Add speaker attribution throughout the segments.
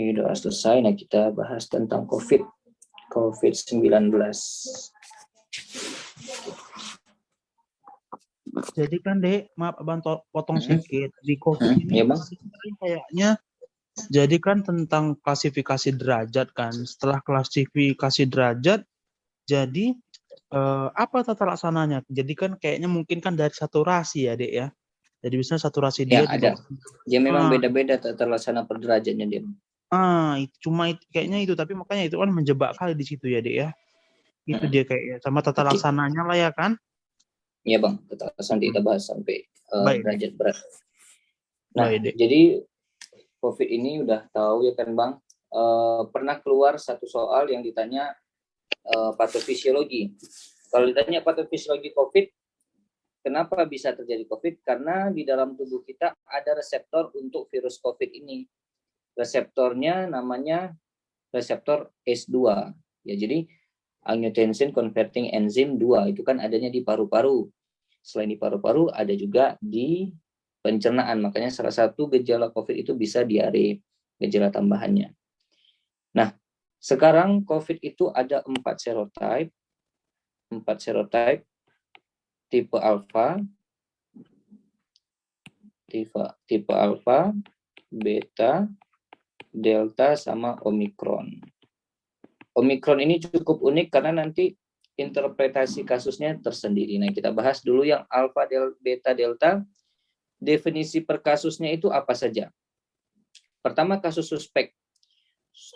Speaker 1: Ini udah selesai. Nah, kita bahas tentang COVID-19.
Speaker 2: Jadi kan Dek, maaf Abang potong sedikit. Di COVID ini
Speaker 1: Ya, Bang.
Speaker 2: kayaknya jadi kan tentang klasifikasi derajat kan. Setelah klasifikasi derajat, jadi apa tata laksananya? Jadi kan kayaknya mungkin kan dari saturasi ya Dek ya. Jadi misalnya saturasi dia
Speaker 1: Ya,
Speaker 2: di
Speaker 1: ada.
Speaker 2: bawah.
Speaker 1: Dia memang beda-beda tata laksana per derajatnya dia.
Speaker 2: Kayaknya itu, tapi makanya itu kan menjebak kali di situ ya Dek ya. Itu dia kayaknya sama tata laksananya lah ya kan.
Speaker 1: Iya Bang, tata laksana kita bahas sampai derajat berat. Nah, jadi COVID ini udah tahu ya kan Bang, pernah keluar satu soal yang ditanya patofisiologi. Kalau ditanya patofisiologi COVID, kenapa bisa terjadi COVID? Karena di dalam tubuh kita ada reseptor untuk virus COVID ini. Reseptornya namanya reseptor S2. Ya, jadi angiotensin converting enzyme 2 itu kan adanya di paru-paru. Selain di paru-paru ada juga di pencernaan. Makanya salah satu gejala COVID itu bisa diare, gejala tambahannya. Nah, sekarang COVID itu ada 4 serotype. 4 serotype tipe alfa, tipe alfa, beta, delta sama omikron. Omikron ini cukup unik karena nanti interpretasi kasusnya tersendiri. Nah, kita bahas dulu yang alfa, beta, delta. Definisi per kasusnya itu apa saja? Pertama, kasus suspek.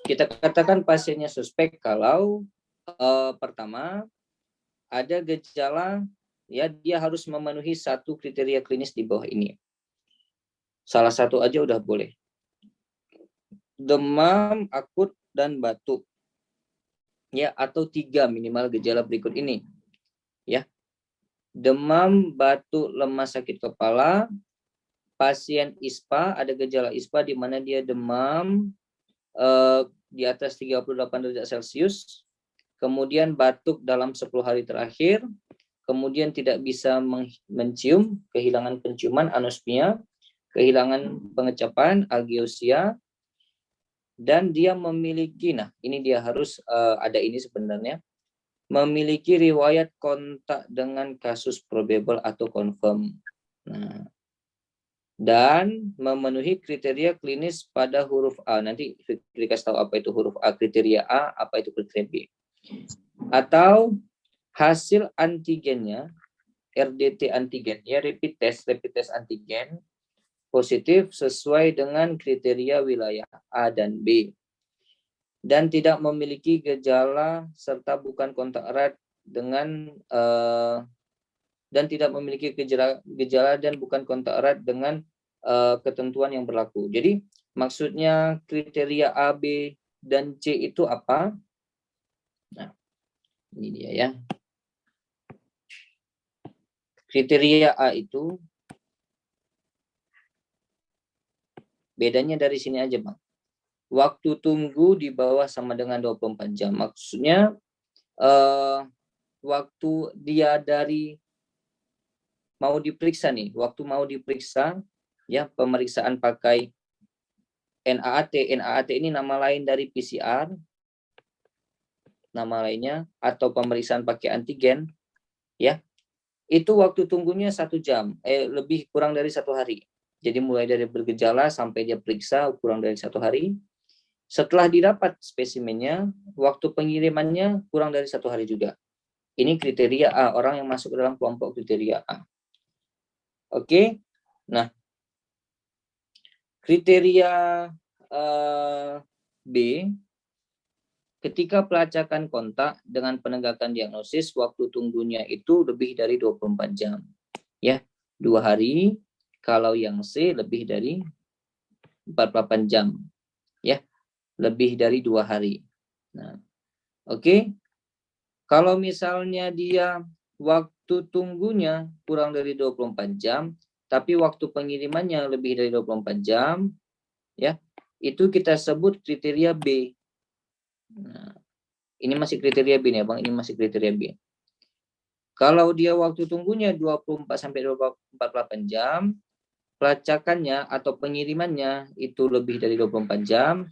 Speaker 1: Kita katakan pasiennya suspek kalau pertama ada gejala, ya dia harus memenuhi satu kriteria klinis di bawah ini. Salah satu aja udah boleh. Demam akut dan batuk. Ya, atau 3 minimal gejala berikut ini. Ya. Demam, batuk, lemas, sakit kepala. Pasien ISPA, ada gejala ISPA di mana dia demam di atas 38 derajat Celcius, kemudian batuk dalam 10 hari terakhir, kemudian tidak bisa mencium, kehilangan penciuman, anosmia, kehilangan pengecapan, algeusia, dan dia memiliki, nah ini dia harus ada ini sebenarnya, memiliki riwayat kontak dengan kasus probable atau confirm. Nah, dan memenuhi kriteria klinis pada huruf A. Nanti dikasih tahu apa itu huruf A, kriteria A, apa itu kriteria B. Atau hasil antigennya, RDT antigen, ya rapid test antigen positif sesuai dengan kriteria wilayah A dan B. Dan tidak memiliki gejala serta bukan kontak erat dengan dan tidak memiliki gejala dan bukan kontak erat dengan ketentuan yang berlaku. Jadi maksudnya kriteria A, B, dan C itu apa? Nah, ini dia ya. Kriteria A itu bedanya dari sini aja, Bang. Waktu tunggu di bawah sama dengan 24 jam. Maksudnya waktu dia dari mau diperiksa nih, waktu mau diperiksa, ya pemeriksaan pakai NAAT. NAAT ini nama lain dari PCR, nama lainnya, atau pemeriksaan pakai antigen, ya. Itu waktu tunggunya 1 jam, lebih kurang dari 1 hari. Jadi mulai dari bergejala sampai dia periksa kurang dari 1 hari. Setelah didapat spesimennya, waktu pengirimannya kurang dari 1 hari juga. Ini kriteria A, orang yang masuk dalam kelompok kriteria A. Oke, nah kriteria B, ketika pelacakan kontak dengan penegakan diagnosis, waktu tunggunya itu lebih dari 24 jam. Ya, 2 hari. Kalau yang C lebih dari 48 jam. Ya, lebih dari 2 hari. Nah, oke. Kalau misalnya dia waktu tunggunya kurang dari 24 jam, tapi waktu pengirimannya lebih dari 24 jam, ya, itu kita sebut kriteria B. Nah, ini masih kriteria B nih, Bang, ini masih kriteria B. Kalau dia waktu tunggunya 24 sampai 48 jam, pelacakannya atau pengirimannya itu lebih dari 24 jam,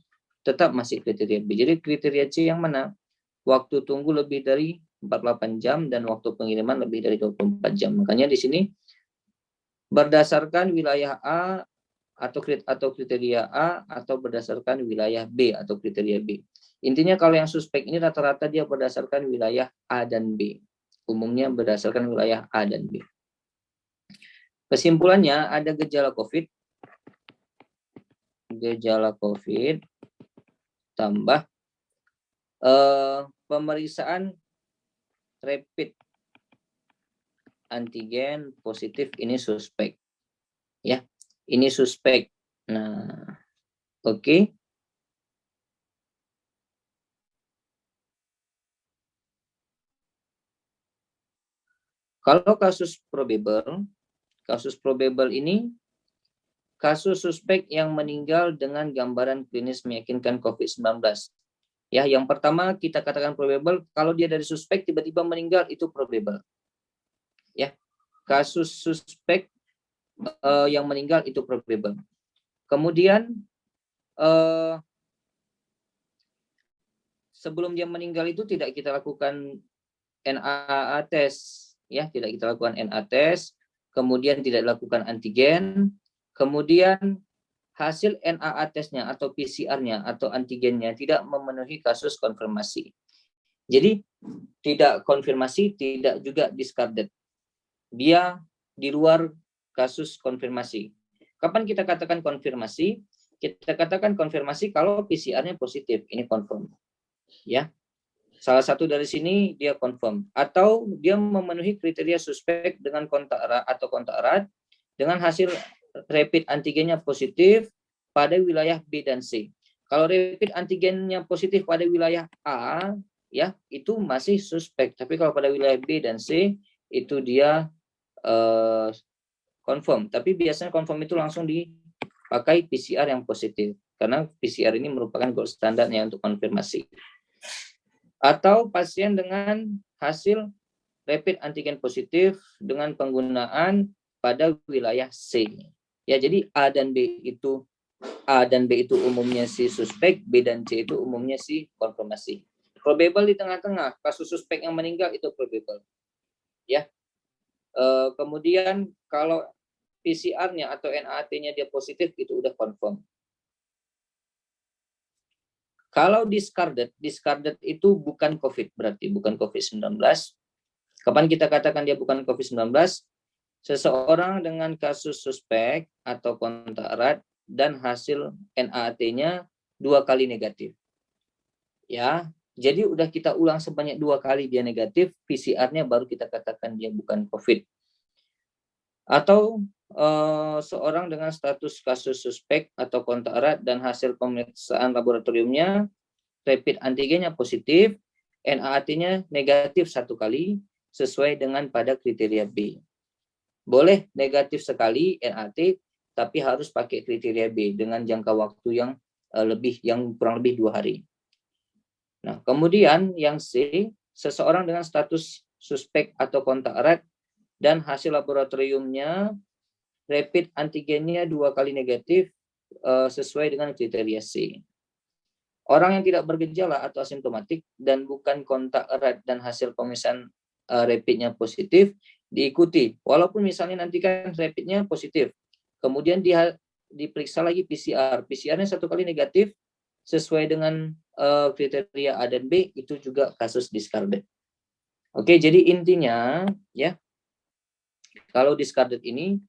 Speaker 1: tetap masih kriteria B. Jadi kriteria C yang mana? Waktu tunggu lebih dari 48 jam dan waktu pengiriman lebih dari 24 jam. Makanya di sini berdasarkan wilayah A atau kriteria A atau berdasarkan wilayah B atau kriteria B. Intinya kalau yang suspek ini rata-rata dia berdasarkan wilayah A dan B. Umumnya berdasarkan wilayah A dan B. Kesimpulannya ada gejala COVID tambah pemeriksaan rapid antigen positif ini suspek. Ya, ini suspek. Nah, oke. Kalau kasus probable ini kasus suspek yang meninggal dengan gambaran klinis meyakinkan COVID-19. Ya, yang pertama kita katakan probable, kalau dia dari suspek tiba-tiba meninggal itu probable. Ya, kasus suspek yang meninggal itu probable. Kemudian sebelum dia meninggal itu tidak kita lakukan NAA test, ya, tidak kita lakukan NA test, kemudian tidak dilakukan antigen, kemudian hasil NAA testnya atau PCR-nya atau antigennya tidak memenuhi kasus konfirmasi. Jadi tidak konfirmasi, tidak juga discarded. Dia di luar kasus konfirmasi. Kapan kita katakan konfirmasi? Kita katakan konfirmasi kalau PCR-nya positif, ini confirm. Ya. Salah satu dari sini dia confirm atau dia memenuhi kriteria suspek dengan kontak erat dengan hasil rapid antigennya positif pada wilayah B dan C. Kalau rapid antigennya positif pada wilayah A, ya, itu masih suspek. Tapi kalau pada wilayah B dan C itu dia confirm. Tapi biasanya confirm itu langsung dipakai PCR yang positif karena PCR ini merupakan gold standarnya untuk konfirmasi. Atau pasien dengan hasil rapid antigen positif dengan penggunaan pada wilayah C. Ya, jadi A dan B itu umumnya si suspek, B dan C itu umumnya si konfirmasi. Probable di tengah-tengah, kasus suspek yang meninggal itu probable. Ya. Kemudian kalau PCR-nya atau NAT-nya dia positif itu udah confirm. Kalau discarded itu bukan COVID, berarti bukan COVID-19. Kapan kita katakan dia bukan COVID-19? Seseorang dengan kasus suspek atau kontak erat dan hasil NAT-nya 2 kali negatif. Ya, jadi udah kita ulang sebanyak 2 kali dia negatif, PCR-nya baru kita katakan dia bukan COVID. Atau seorang dengan status kasus suspek atau kontak erat dan hasil pemeriksaan laboratoriumnya rapid antigennya positif, NAT-nya negatif 1 kali sesuai dengan pada kriteria B. Boleh negatif sekali NAT, tapi harus pakai kriteria B dengan jangka waktu yang kurang lebih 2 hari. Nah, kemudian yang C, seseorang dengan status suspek atau kontak erat dan hasil laboratoriumnya rapid antigennya 2 kali negatif sesuai dengan kriteria C. Orang yang tidak bergejala atau asimptomatik dan bukan kontak erat dan hasil pemeriksaan rapidnya positif diikuti. Walaupun misalnya nanti kan rapidnya positif, kemudian dia diperiksa lagi PCR. PCR-nya 1 kali negatif sesuai dengan kriteria A dan B, itu juga kasus discarded. Oke, jadi intinya ya, kalau discarded ini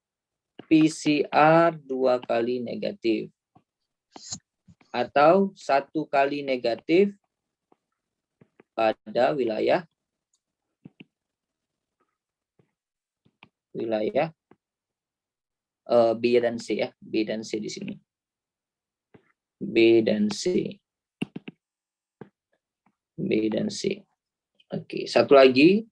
Speaker 1: PCR 2 kali negatif atau 1 kali negatif pada wilayah B dan C ya, B dan C di sini. B dan C. Oke, satu lagi,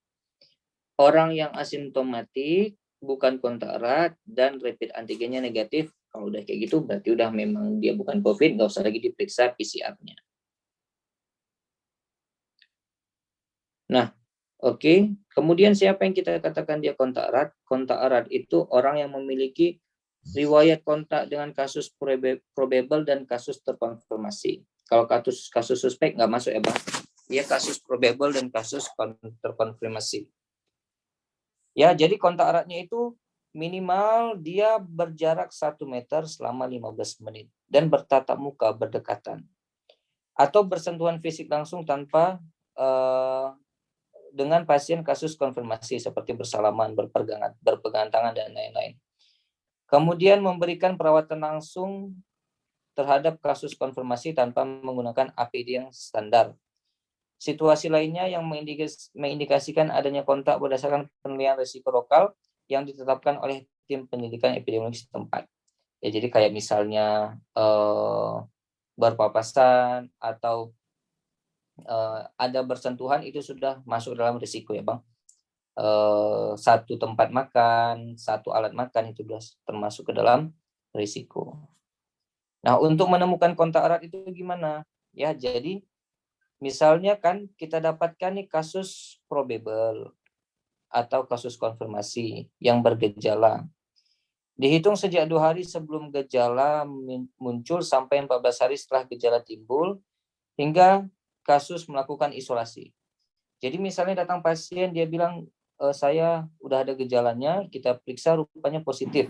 Speaker 1: orang yang asimptomatik, bukan kontak erat dan rapid antigennya negatif. Kalau udah kayak gitu berarti udah memang dia bukan COVID, nggak usah lagi diperiksa PCR-nya. Nah, oke. Kemudian siapa yang kita katakan dia kontak erat? Kontak erat itu orang yang memiliki riwayat kontak dengan kasus probable dan kasus terkonfirmasi. Kalau kasus suspek nggak masuk ya Bang. Dia kasus probable dan kasus terkonfirmasi. Ya, jadi kontak eratnya itu minimal dia berjarak 1 meter selama 15 menit dan bertatap muka berdekatan. Atau bersentuhan fisik langsung tanpa dengan pasien kasus konfirmasi seperti bersalaman, berpegangan tangan, dan lain-lain. Kemudian memberikan perawatan langsung terhadap kasus konfirmasi tanpa menggunakan APD yang standar. Situasi lainnya yang mengindikasikan adanya kontak berdasarkan penilaian risiko lokal yang ditetapkan oleh tim penyelidikan epidemiologi setempat. Ya, jadi kayak misalnya berpapasan atau ada bersentuhan, itu sudah masuk dalam risiko ya Bang. Satu tempat makan, satu alat makan itu sudah termasuk ke dalam risiko. Nah, untuk menemukan kontak erat itu gimana? Ya, jadi misalnya kan kita dapatkan nih kasus probable atau kasus konfirmasi yang bergejala. Dihitung sejak 2 hari sebelum gejala muncul sampai 14 hari setelah gejala timbul hingga kasus melakukan isolasi. Jadi misalnya datang pasien, dia bilang, saya udah ada gejalanya, kita periksa rupanya positif.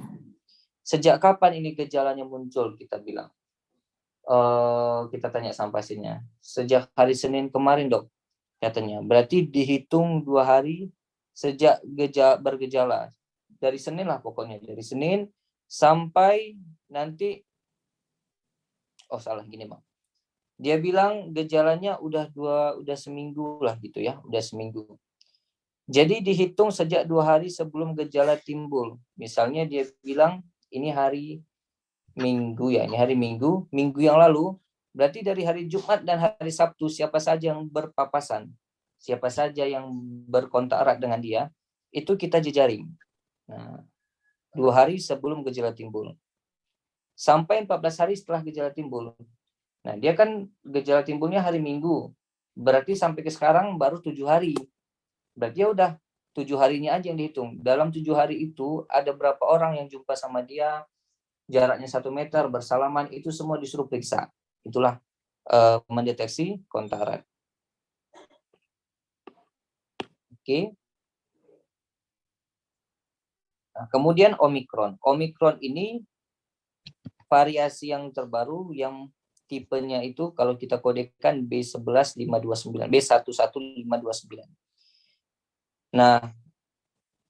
Speaker 1: Sejak kapan ini gejalanya muncul? Kita bilang. Kita tanya sama pasiennya. Sejak hari Senin kemarin dok, katanya. Berarti dihitung 2 hari sejak bergejala. Dari Senin lah pokoknya. Dari Senin sampai nanti, salah gini Bang. Dia bilang gejalanya udah seminggu lah gitu ya, udah seminggu. Jadi dihitung sejak 2 hari sebelum gejala timbul. Misalnya dia bilang ini hari Minggu ya, ini hari Minggu yang lalu, berarti dari hari Jumat dan hari Sabtu siapa saja yang berpapasan, siapa saja yang berkontak erat dengan dia, itu kita jejaring. Nah, 2 hari sebelum gejala timbul. Sampai 14 hari setelah gejala timbul. Nah, dia kan gejala timbulnya hari Minggu. Berarti sampai ke sekarang baru 7 hari. Berarti ya udah 7 harinya aja yang dihitung. Dalam 7 hari itu ada berapa orang yang jumpa sama dia, jaraknya 1 meter, bersalaman, itu semua disuruh periksa. Itulah mendeteksi kontak erat. Oke. Nah, kemudian Omikron. Omikron ini variasi yang terbaru yang tipenya itu kalau kita kodekan B11529, B11529. Nah,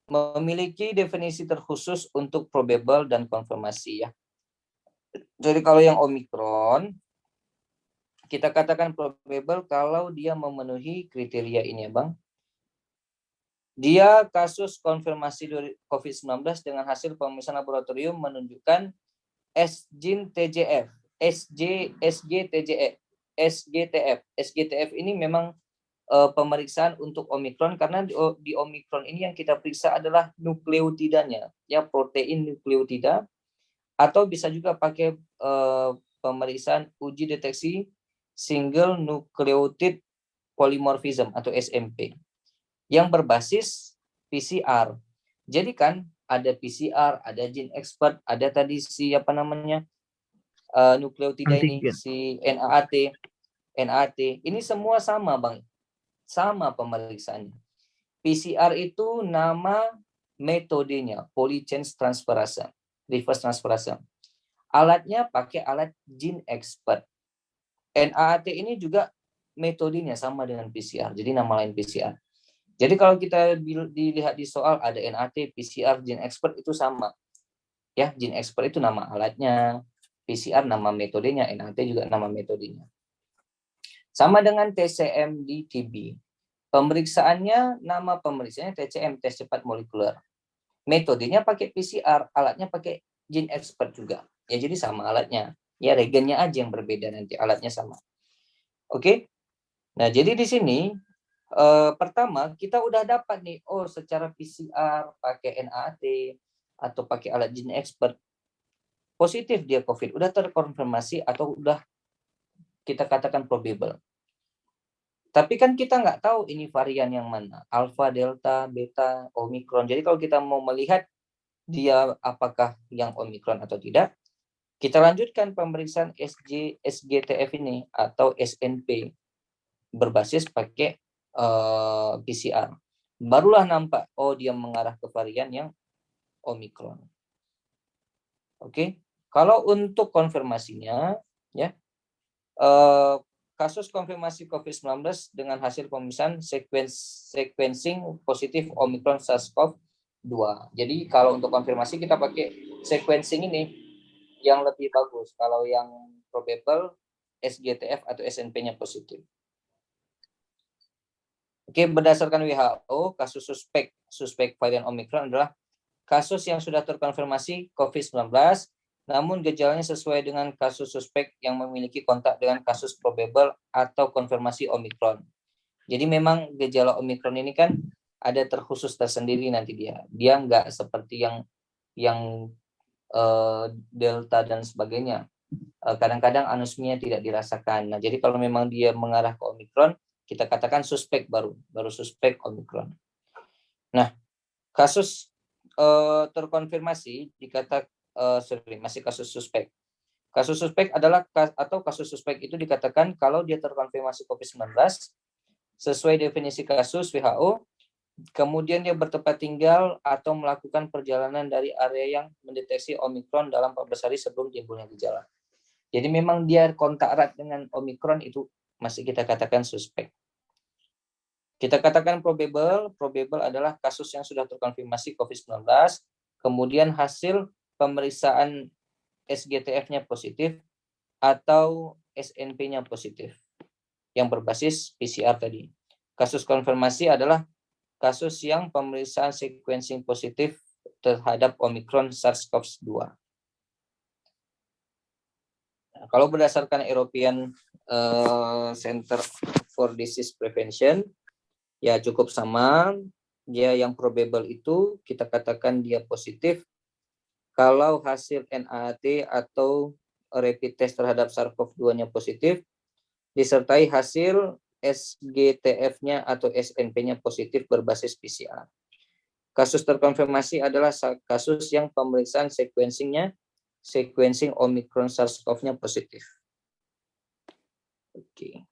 Speaker 1: memiliki definisi terkhusus untuk probable dan konfirmasi ya. Jadi kalau yang Omikron, kita katakan probable kalau dia memenuhi kriteria ini ya Bang. Dia kasus konfirmasi COVID-19 dengan hasil pemeriksaan laboratorium menunjukkan S-gene TGF, SGTF ini memang pemeriksaan untuk Omikron karena di Omikron ini yang kita periksa adalah nukleotidanya, ya protein nukleotida, atau bisa juga pakai pemeriksaan uji deteksi single nucleotide polymorphism atau SMP yang berbasis PCR. Jadi kan ada PCR, ada gene expert, ada tadi si apa namanya nukleotida ini, si NAT. Ini semua sama Bang, sama pemeriksaannya. PCR itu nama metodenya, polychain transferase, reverse transferase. Alatnya pakai alat gene expert. NAT ini juga metodenya sama dengan PCR, jadi nama lain PCR. Jadi kalau kita dilihat di soal ada NAT, PCR, gene expert itu sama. Ya, gene expert itu nama alatnya, PCR nama metodenya, NAT juga nama metodenya. Sama dengan TCM di TB. Pemeriksaannya, nama pemeriksaannya TCM, tes cepat molekuler. Metodenya pakai PCR, alatnya pakai gene expert juga. Ya, jadi sama alatnya. Ya, regennya aja yang berbeda nanti, alatnya sama. Oke. Nah, jadi di sini pertama kita udah dapat nih, secara PCR pakai NAT atau pakai alat gene expert positif dia COVID, udah terkonfirmasi atau udah kita katakan probable. Tapi kan kita nggak tahu ini varian yang mana, alpha, delta, beta, omikron. Jadi kalau kita mau melihat dia apakah yang Omikron atau tidak. Kita lanjutkan pemeriksaan SGTF ini atau SNP berbasis pakai PCR. Barulah nampak, oh dia mengarah ke varian yang Omikron. Oke, kalau untuk konfirmasinya, ya, kasus konfirmasi COVID-19 dengan hasil pemeriksaan sequencing positif Omicron SARS-CoV-2. Jadi kalau untuk konfirmasi kita pakai sequencing ini yang lebih bagus. Kalau yang probable SGTF atau SNP-nya positif. Oke, berdasarkan WHO, kasus suspek varian Omicron adalah kasus yang sudah terkonfirmasi COVID-19, namun gejalanya sesuai dengan kasus suspek yang memiliki kontak dengan kasus probable atau konfirmasi Omicron. Jadi memang gejala Omicron ini kan ada terkhusus tersendiri nanti dia. Dia nggak seperti yang Delta dan sebagainya. Kadang-kadang anosmia tidak dirasakan. Nah, jadi kalau memang dia mengarah ke Omicron, kita katakan suspek baru suspek Omicron. Nah, kasus terkonfirmasi masih kasus suspek. Kasus suspek adalah kasus suspek itu dikatakan kalau dia terkonfirmasi COVID-19 sesuai definisi kasus WHO, kemudian dia bertempat tinggal atau melakukan perjalanan dari area yang mendeteksi Omicron dalam 14 hari sebelum timbulnya gejala. Jadi memang dia kontak erat dengan Omicron itu masih kita katakan suspek. Kita katakan probable adalah kasus yang sudah terkonfirmasi COVID-19, kemudian hasil pemeriksaan SGTF-nya positif atau SNP-nya positif yang berbasis PCR tadi. Kasus konfirmasi adalah kasus yang pemeriksaan sequencing positif terhadap Omicron SARS-CoV-2. Nah, kalau berdasarkan European Center for Disease Prevention, ya cukup sama. Dia yang probable itu kita katakan dia positif kalau hasil NAT atau rapid test terhadap SARS-CoV-2-nya positif, disertai hasil SGTF-nya atau SNP-nya positif berbasis PCR. Kasus terkonfirmasi adalah kasus yang pemeriksaan sequencing Omicron SARS-CoV-nya positif. Oke.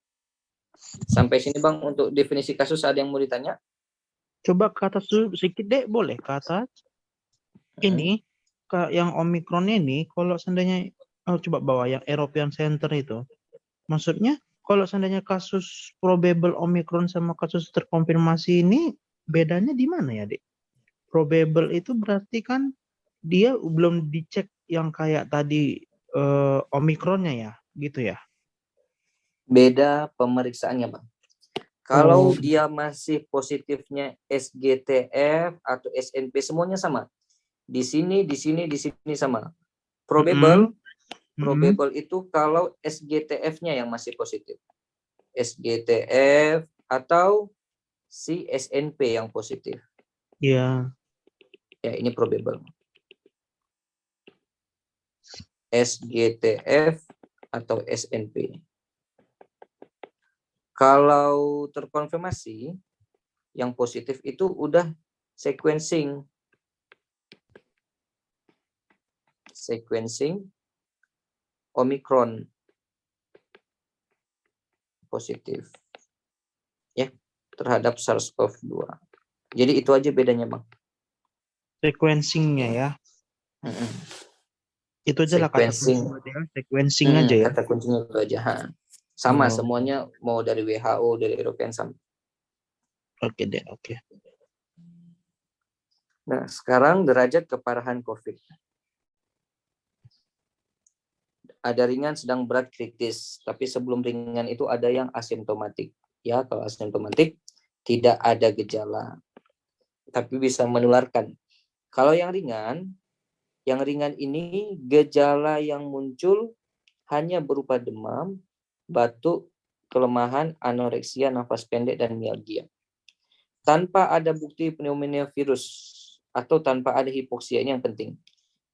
Speaker 1: Sampai sini Bang, untuk definisi kasus ada yang mau ditanya?
Speaker 2: Coba ke atas dulu sedikit deh, boleh ke atas. Ini yang Omicron ini, kalau seandainya coba bawa yang European Center itu, maksudnya kalau seandainya kasus probable Omicron sama kasus terkonfirmasi ini bedanya di mana ya, Dek? Probable itu berarti kan dia belum dicek yang kayak tadi Omicronnya ya, gitu ya?
Speaker 1: Beda pemeriksaannya, Bang. Kalau dia masih positifnya SGTF atau SNP semuanya sama. Di sini sama. Probable itu kalau SGTF-nya yang masih positif. SGTF atau si SNP yang positif.
Speaker 2: Iya.
Speaker 1: Ya, ini probable. SGTF atau SNP. Kalau terkonfirmasi yang positif itu udah sequencing Omicron positif ya terhadap SARS-CoV-2. Jadi itu aja bedanya, Bang.
Speaker 2: Sequencingnya ya. Itu aja lah kata kuncinya, sequencing aja ya.
Speaker 1: Kata kuncinya itu aja. Sama semuanya, mau dari WHO, dari European sama.
Speaker 2: Oke deh, oke.
Speaker 1: Nah, sekarang derajat keparahan COVID. Ada ringan, sedang, berat, kritis. Tapi sebelum ringan itu ada yang asimptomatik. Ya, kalau asimptomatik tidak ada gejala, tapi bisa menularkan. Kalau yang ringan ini gejala yang muncul hanya berupa demam, batuk, kelemahan, anoreksia, nafas pendek, dan mialgia. Tanpa ada bukti pneumonia virus atau tanpa ada hipoksia, ini yang penting.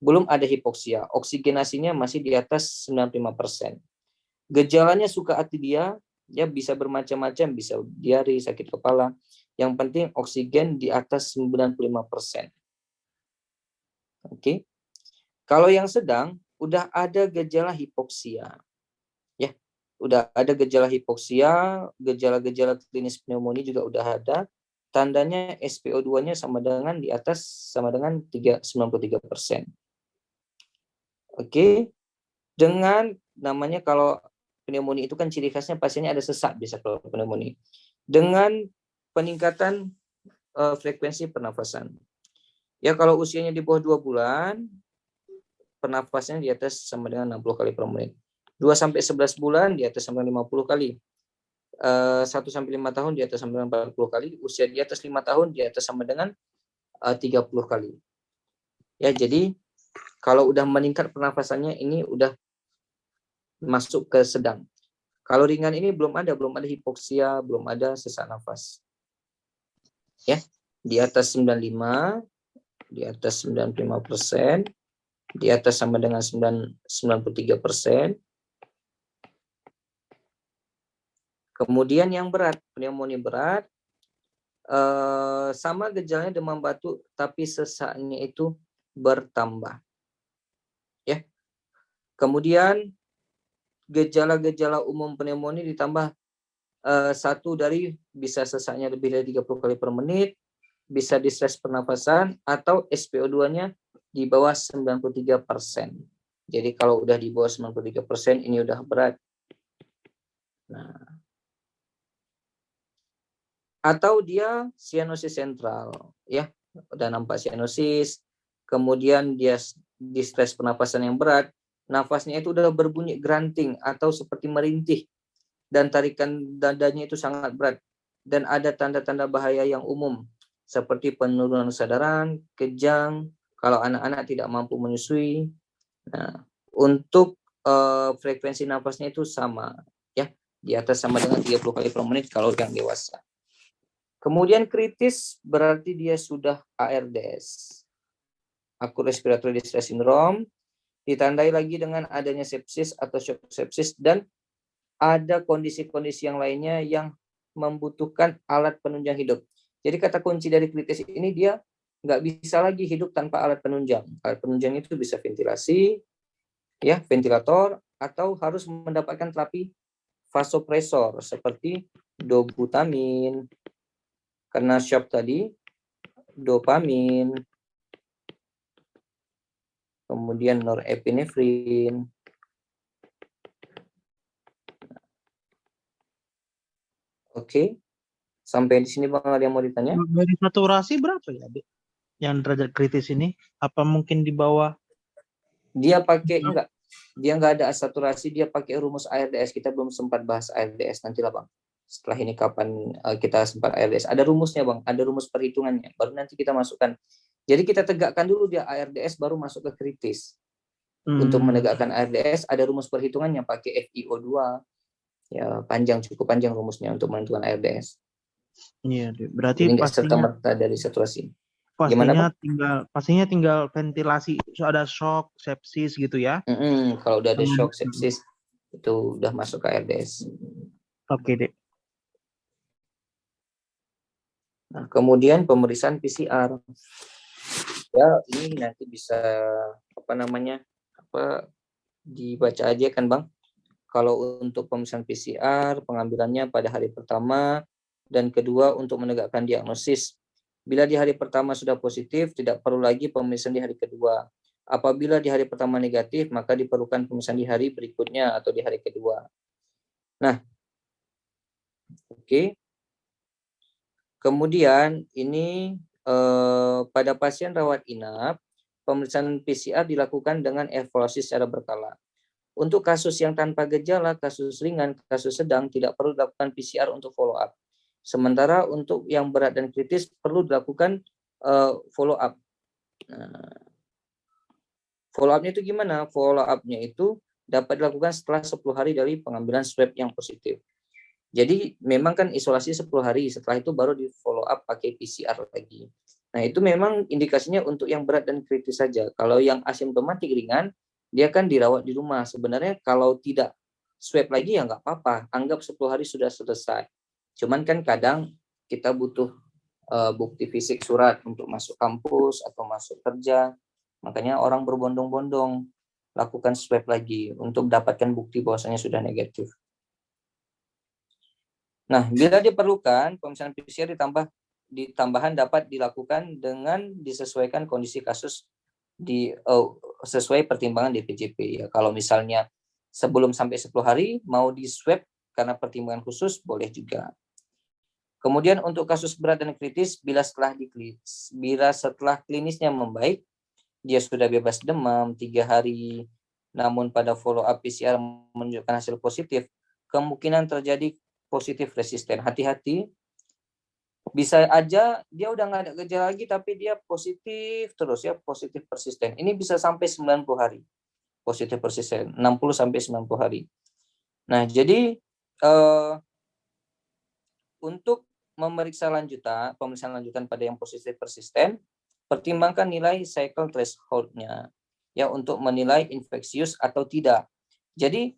Speaker 1: Belum ada hipoksia, oksigenasinya masih di atas 95%. Gejalanya suka hati dia bisa bermacam-macam, bisa diare, sakit kepala. Yang penting oksigen di atas 95%. Oke. Kalau yang sedang udah ada gejala hipoksia. Ya. Udah ada gejala hipoksia, gejala-gejala klinis pneumonia juga udah ada. Tandanya SpO2-nya sama dengan di atas sama dengan 93%. Oke. Dengan namanya kalau pneumonia itu kan ciri khasnya pasiennya ada sesak bisa kalau pneumonia. Dengan peningkatan frekuensi pernafasan. Ya kalau usianya di bawah 2 bulan, pernafasannya di atas sama dengan 60 kali per menit. 2 sampai 11 bulan di atas sama dengan 50 kali. 1 sampai 5 tahun di atas sama dengan 40 kali. Usia di atas 5 tahun di atas sama dengan 30 kali. Ya, jadi kalau udah meningkat pernafasannya ini udah masuk ke sedang. Kalau ringan ini belum ada hipoksia, belum ada sesak nafas. Ya, di atas 95, di atas 95%, di atas sama dengan 93%. Kemudian yang berat, pneumonia berat, sama gejalanya demam batuk, tapi sesaknya itu bertambah. Ya. Kemudian gejala-gejala umum pneumonia ditambah satu dari bisa sesaknya lebih dari 30 kali per menit, bisa distres pernafasan, atau SpO2-nya di bawah 93%. Jadi kalau udah di bawah 93% ini udah berat. Nah, atau dia sianosis sentral, ya, udah nampak sianosis, kemudian dia distres pernapasan yang berat, nafasnya itu udah berbunyi granting atau seperti merintih, dan tarikan dadanya itu sangat berat, dan ada tanda-tanda bahaya yang umum seperti penurunan kesadaran, kejang, kalau anak-anak tidak mampu menyusui. Nah, untuk frekuensi nafasnya itu sama, ya, di atas sama dengan 30 kali per menit kalau yang dewasa. Kemudian kritis berarti dia sudah ARDS, akut respiratory distress syndrome, ditandai lagi dengan adanya sepsis atau shock sepsis, dan ada kondisi-kondisi yang lainnya yang membutuhkan alat penunjang hidup. Jadi kata kunci dari kritis ini dia nggak bisa lagi hidup tanpa alat penunjang. Alat penunjang itu bisa ventilasi, ya, ventilator, atau harus mendapatkan terapi vasopresor seperti dobutamin, karena shock tadi, dopamin, kemudian norepinefrin. Oke, sampai di sini Bang ada yang mau ditanya?
Speaker 2: Dari saturasi berapa ya, Dek? Yang derajat kritis ini? Apa mungkin di bawah?
Speaker 1: Dia nggak ada saturasi, dia pakai rumus ARDS. Kita belum sempat bahas ARDS, nantilah Bang. Setelah ini kapan kita sempat ARDS. Ada rumusnya Bang, ada rumus perhitungannya. Baru nanti kita masukkan. Jadi kita tegakkan dulu dia ARDS, baru masuk ke kritis. Untuk menegakkan ARDS ada rumus perhitungannya pakai FiO2. Ya, cukup panjang rumusnya untuk menentukan ARDS.
Speaker 2: Iya, berarti
Speaker 1: jadi nggak serta-merta dari saturasi.
Speaker 2: Pastinya tinggal ventilasi, ada shock, sepsis gitu ya.
Speaker 1: Kalau udah ada shock, sepsis, itu udah masuk ke ARDS.
Speaker 2: Oke, Dek.
Speaker 1: Nah, kemudian pemeriksaan PCR. Ya, ini nanti bisa dibaca aja kan Bang. Kalau untuk pemeriksaan PCR, pengambilannya pada hari pertama dan kedua untuk menegakkan diagnosis. Bila di hari pertama sudah positif, tidak perlu lagi pemeriksaan di hari kedua. Apabila di hari pertama negatif, maka diperlukan pemeriksaan di hari berikutnya atau di hari kedua. Nah, oke. Kemudian ini pada pasien rawat inap, pemeriksaan PCR dilakukan dengan evaluasi secara berkala. Untuk kasus yang tanpa gejala, kasus ringan, kasus sedang, tidak perlu dilakukan PCR untuk follow up. Sementara untuk yang berat dan kritis perlu dilakukan follow up. Nah, follow up-nya itu gimana? Follow up-nya itu dapat dilakukan setelah 10 hari dari pengambilan swab yang positif. Jadi memang kan isolasi 10 hari, setelah itu baru di follow up pakai PCR lagi. Nah, itu memang indikasinya untuk yang berat dan kritis saja. Kalau yang asimptomatik ringan, dia kan dirawat di rumah. Sebenarnya kalau tidak swab lagi ya nggak apa-apa, anggap 10 hari sudah selesai. Cuman kan kadang kita butuh bukti fisik surat untuk masuk kampus atau masuk kerja. Makanya orang berbondong-bondong lakukan swab lagi untuk dapatkan bukti bahwasanya sudah negatif. Nah, bila diperlukan, pemeriksaan PCR tambahan dapat dilakukan dengan disesuaikan kondisi kasus sesuai pertimbangan DPJP. Ya, kalau misalnya sebelum sampai 10 hari mau di swab karena pertimbangan khusus, boleh juga. Kemudian untuk kasus berat dan kritis, bila setelah klinisnya membaik, dia sudah bebas demam 3 hari, namun pada follow up PCR menunjukkan hasil positif, kemungkinan terjadi positif resisten. Hati-hati, bisa aja dia udah nggak ada gejala lagi, tapi dia positif terus ya, positif persisten. Ini bisa sampai 90 hari, positif persisten, 60 sampai 90 hari. Nah, jadi untuk pemeriksaan lanjutan pada yang positif persisten, pertimbangkan nilai cycle threshold-nya ya untuk menilai infeksius atau tidak. Jadi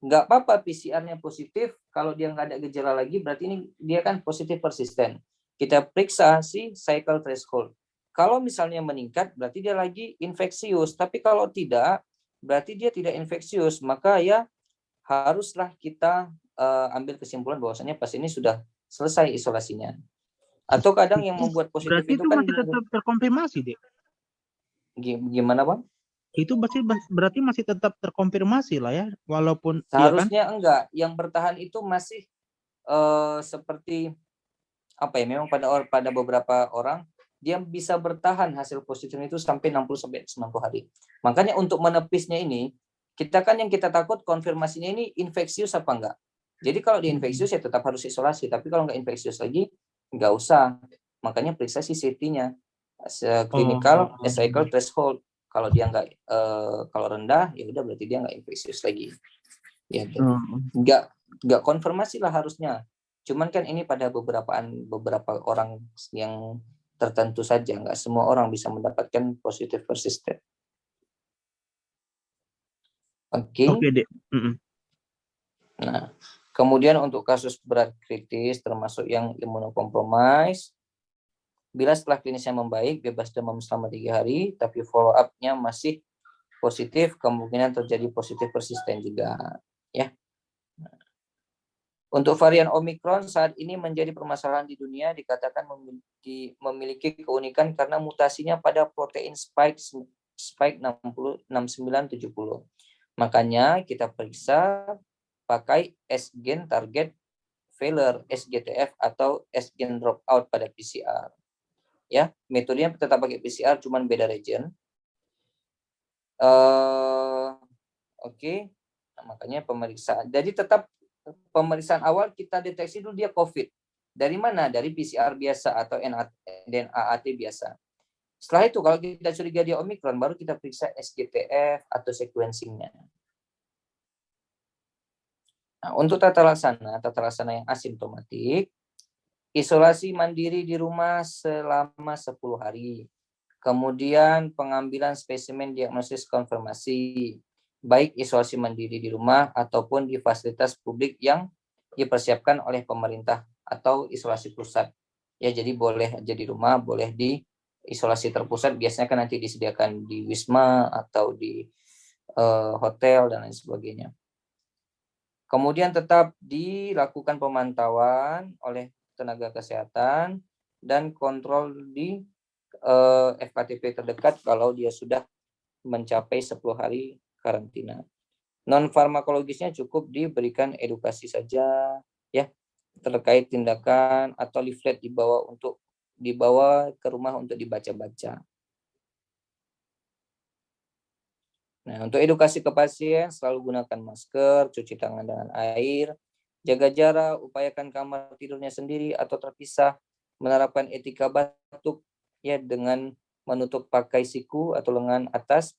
Speaker 1: nggak apa-apa PCR-nya positif, kalau dia nggak ada gejala lagi, berarti ini dia kan positif persisten. Kita periksa si cycle threshold. Kalau misalnya meningkat, berarti dia lagi infeksius. Tapi kalau tidak, berarti dia tidak infeksius. Maka ya haruslah kita ambil kesimpulan bahwasanya pasien ini sudah selesai isolasinya. Atau kadang yang membuat positif
Speaker 2: Berarti
Speaker 1: itu
Speaker 2: itu
Speaker 1: kan
Speaker 2: masih tetap terkonfirmasi, Dek.
Speaker 1: gimana, Bang?
Speaker 2: Itu berarti masih tetap terkonfirmasi lah ya, walaupun iya kan?
Speaker 1: Seharusnya enggak. Yang bertahan itu masih seperti apa ya? Memang pada beberapa orang dia bisa bertahan hasil positif itu sampai 60 sampai 90 hari. Makanya untuk menepisnya ini, yang kita takut konfirmasinya ini infeksius apa enggak. Jadi kalau di infeksius ya tetap harus isolasi, tapi kalau enggak infeksius lagi enggak usah. Makanya periksa si CT-nya. Clinical cycle threshold. Kalau dia kalau rendah ya udah berarti dia enggak infeksius lagi. Ya, enggak konfirmasi lah harusnya. Cuman kan ini pada beberapa orang yang tertentu saja, enggak semua orang bisa mendapatkan positif persisten. Oke.
Speaker 2: Dek.
Speaker 1: Nah, kemudian untuk kasus berat kritis termasuk yang imunokompromis, bila setelah klinisnya membaik, bebas demam selama 3 hari, tapi follow up-nya masih positif, kemungkinan terjadi positif persisten juga. Ya. Untuk varian Omicron saat ini menjadi permasalahan di dunia, dikatakan memiliki keunikan karena mutasinya pada protein spike 6970. Makanya kita periksa pakai S-gen target failure, SGTF atau S-gen dropout pada PCR. Ya, metodenya tetap pakai PCR, cuman beda region. Oke. Nah, makanya pemeriksaan. Jadi tetap pemeriksaan awal kita deteksi dulu dia COVID. Dari mana? Dari PCR biasa atau DNA-AT biasa. Setelah itu kalau kita curiga dia Omicron, baru kita periksa SGTF atau sequencing-nya. Nah, untuk tata laksana yang asimptomatik, isolasi mandiri di rumah selama 10 hari. Kemudian pengambilan spesimen diagnosis konfirmasi, baik isolasi mandiri di rumah ataupun di fasilitas publik yang dipersiapkan oleh pemerintah atau isolasi pusat. Ya, jadi boleh aja di rumah, boleh di isolasi terpusat. Biasanya kan nanti disediakan di Wisma atau di hotel dan lain sebagainya. Kemudian tetap dilakukan pemantauan oleh tenaga kesehatan dan kontrol di FKTP terdekat kalau dia sudah mencapai 10 hari karantina. Non farmakologisnya cukup diberikan edukasi saja ya terkait tindakan atau leaflet dibawa ke rumah untuk dibaca-baca. Nah, untuk edukasi ke pasien selalu gunakan masker, cuci tangan dengan air, jaga jarak, upayakan kamar tidurnya sendiri atau terpisah, menerapkan etika batuk ya dengan menutup pakai siku atau lengan atas.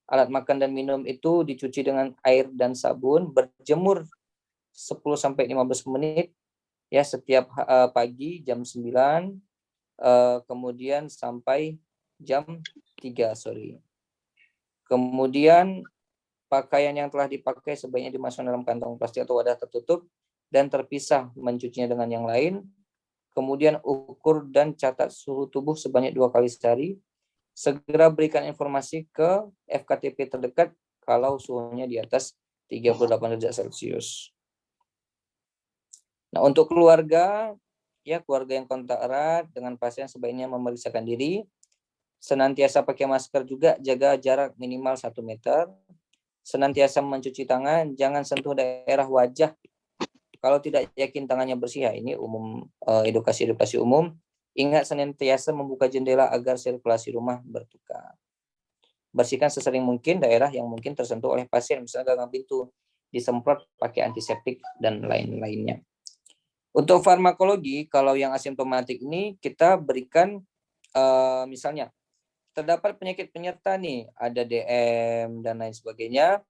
Speaker 1: Alat makan dan minum itu dicuci dengan air dan sabun, berjemur 10 sampai 15 menit ya setiap pagi jam 9 kemudian sampai jam 3 sore. Kemudian pakaian yang telah dipakai sebaiknya dimasukkan dalam kantong plastik atau wadah tertutup dan terpisah mencucinya dengan yang lain. Kemudian ukur dan catat suhu tubuh sebanyak 2 kali sehari. segera berikan informasi ke FKTP terdekat kalau suhunya di atas 38 derajat Celcius. Nah, untuk keluarga, ya keluarga yang kontak erat dengan pasien sebaiknya memeriksakan diri, senantiasa pakai masker juga, jaga jarak minimal 1 meter, senantiasa mencuci tangan, jangan sentuh daerah wajah kalau tidak yakin tangannya bersih. Ya, ini umum, edukasi umum. Ingat senantiasa membuka jendela agar sirkulasi rumah bertukar. Bersihkan sesering mungkin daerah yang mungkin tersentuh oleh pasien, misalnya gagang pintu, disemprot pakai antiseptik dan lain-lainnya. Untuk farmakologi, kalau yang asimptomatik ini kita berikan misalnya terdapat penyakit penyerta nih, ada DM dan lain sebagainya,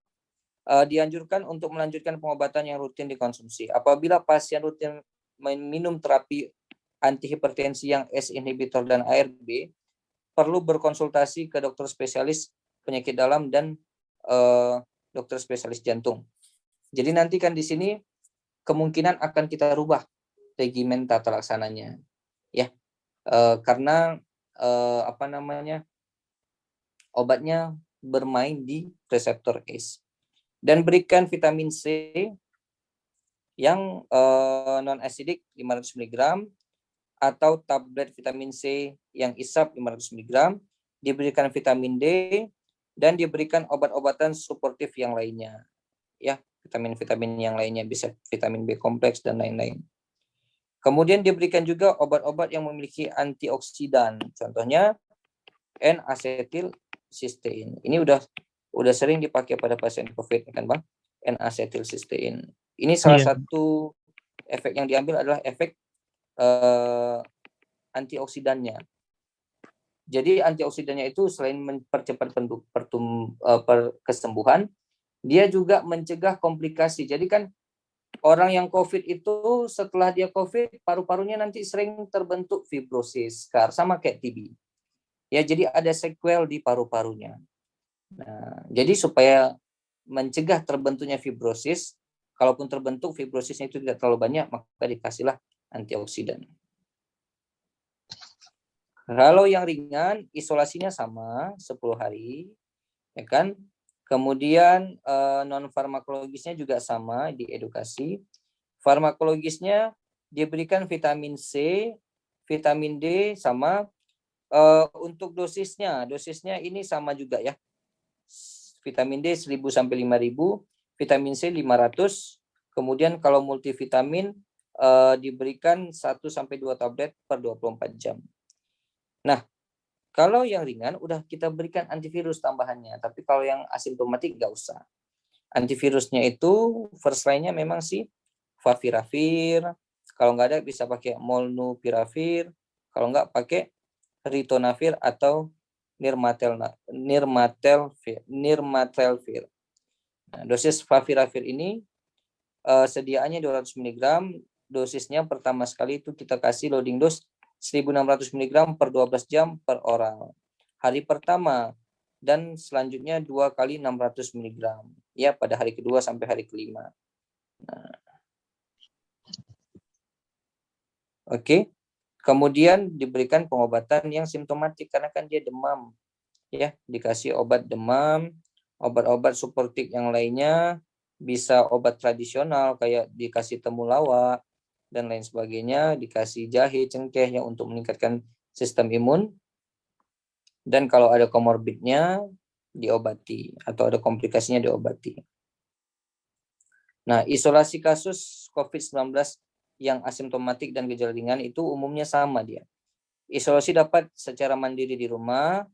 Speaker 1: dianjurkan untuk melanjutkan pengobatan yang rutin dikonsumsi. Apabila pasien rutin minum terapi antihipertensi yang ACE inhibitor dan ARB, perlu berkonsultasi ke dokter spesialis penyakit dalam dan dokter spesialis jantung. Jadi nanti kan di sini kemungkinan akan kita rubah regimen tata laksananya, ya, karena obatnya bermain di reseptor ACE. Dan berikan vitamin C yang non-acidic 500 mg atau tablet vitamin C yang isap 500 mg, diberikan vitamin D, dan diberikan obat-obatan suportif yang lainnya. Ya, vitamin-vitamin yang lainnya, bisa vitamin B kompleks dan lain-lain. Kemudian diberikan juga obat-obat yang memiliki antioksidan, contohnya N-asetilsistein. Ini udah sering dipakai pada pasien COVID, kan Bang? N-asetilsistein. Ini salah satu efek yang diambil adalah efek antioksidannya. Jadi antioksidannya itu selain mempercepat kesembuhan, dia juga mencegah komplikasi. Jadi kan orang yang COVID itu setelah dia COVID, paru-parunya nanti sering terbentuk fibrosis, scar, sama kayak TB. Ya, jadi ada sequel di paru-parunya. Nah, jadi supaya mencegah terbentuknya fibrosis, kalaupun terbentuk fibrosisnya itu tidak terlalu banyak, maka dikasihlah antioksidan. Kalau yang ringan, isolasinya sama 10 hari, ya kan? Kemudian non farmakologisnya juga sama di edukasi. Farmakologisnya diberikan vitamin C, vitamin D sama. Untuk dosisnya ini sama juga ya. Vitamin D 1000 sampai 5000, vitamin C 500. Kemudian kalau multivitamin diberikan 1 sampai 2 tablet per 24 jam. Nah, kalau yang ringan udah kita berikan antivirus tambahannya, tapi kalau yang asimptomatik nggak usah. Antivirusnya itu first line-nya memang sih faviravir, kalau nggak ada bisa pakai molnupiravir, kalau nggak pakai ritonavir atau nirmatrelvir. Nah, dosis faviravir ini sediaannya 200 mg, dosisnya pertama sekali itu kita kasih loading dose 1600 mg per 12 jam per oral. Hari pertama dan selanjutnya 2 kali 600 mg ya pada hari kedua sampai hari kelima. Nah. Oke. Kemudian diberikan pengobatan yang simptomatik karena kan dia demam. Ya, dikasih obat demam, obat-obat suportif yang lainnya, bisa obat tradisional kayak dikasih temulawak dan lain sebagainya, dikasih jahe, cengkeh yang untuk meningkatkan sistem imun. Dan kalau ada komorbidnya diobati atau ada komplikasinya diobati. Nah, isolasi kasus COVID-19 yang asimptomatik dan gejala ringan itu umumnya sama dia. Isolasi dapat secara mandiri di rumah,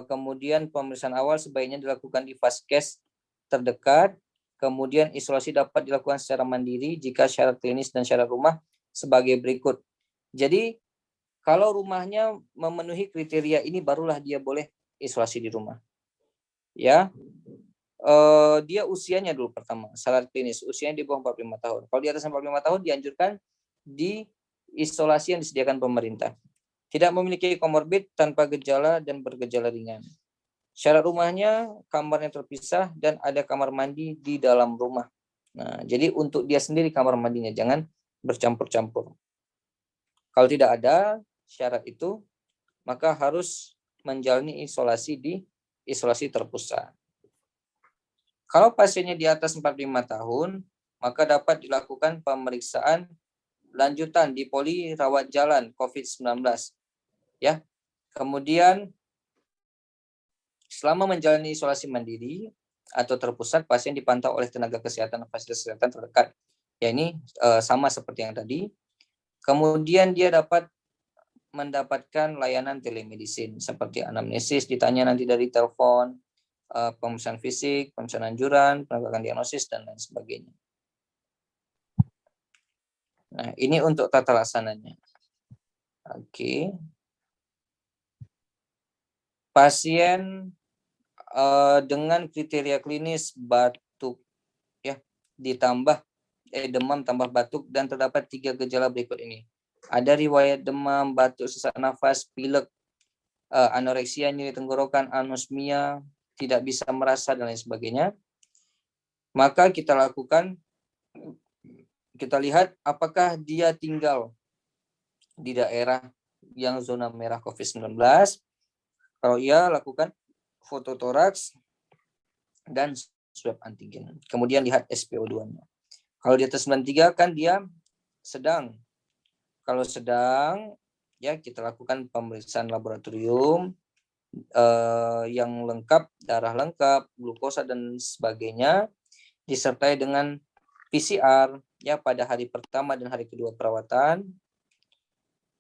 Speaker 1: kemudian pemeriksaan awal sebaiknya dilakukan di vaskes terdekat, kemudian isolasi dapat dilakukan secara mandiri jika syarat klinis dan syarat rumah sebagai berikut. Jadi, kalau rumahnya memenuhi kriteria ini barulah dia boleh isolasi di rumah. Ya. Dia usianya dulu pertama, syarat klinis, usianya di bawah 45 tahun. Kalau di atas 45 tahun dianjurkan di isolasi yang disediakan pemerintah. Tidak memiliki komorbid, tanpa gejala dan bergejala ringan. Syarat rumahnya kamarnya terpisah dan ada kamar mandi di dalam rumah. Nah, jadi untuk dia sendiri kamar mandinya, jangan bercampur-campur. Kalau tidak ada syarat itu, maka harus menjalani isolasi di isolasi terpusat. Kalau pasiennya di atas 45 tahun, maka dapat dilakukan pemeriksaan lanjutan di poli rawat jalan COVID-19. Ya. Kemudian selama menjalani isolasi mandiri atau terpusat, pasien dipantau oleh tenaga kesehatan fasilitas kesehatan terdekat. Ya, ini sama seperti yang tadi. Kemudian dia dapat mendapatkan layanan telemedicine seperti anamnesis, ditanya nanti dari telepon, pemeriksaan fisik, pemeriksaan anjuran, penegakan diagnosis, dan lain sebagainya. Nah, ini untuk tata laksananya. Oke. Pasien dengan kriteria klinis batuk, ya, ditambah demam tambah batuk dan terdapat 3 gejala berikut ini. Ada riwayat demam, batuk, sesak nafas, pilek, anoreksia, nyeri tenggorokan, anosmia, tidak bisa merasa, dan lain sebagainya. Maka kita lihat apakah dia tinggal di daerah yang zona merah COVID-19. Kalau iya, lakukan foto toraks dan swab antigen. Kemudian lihat SpO2-nya. Kalau di atas 93 kan dia sedang. Kalau sedang, ya kita lakukan pemeriksaan laboratorium yang lengkap, darah lengkap, glukosa dan sebagainya, disertai dengan PCR ya pada hari pertama dan hari kedua perawatan.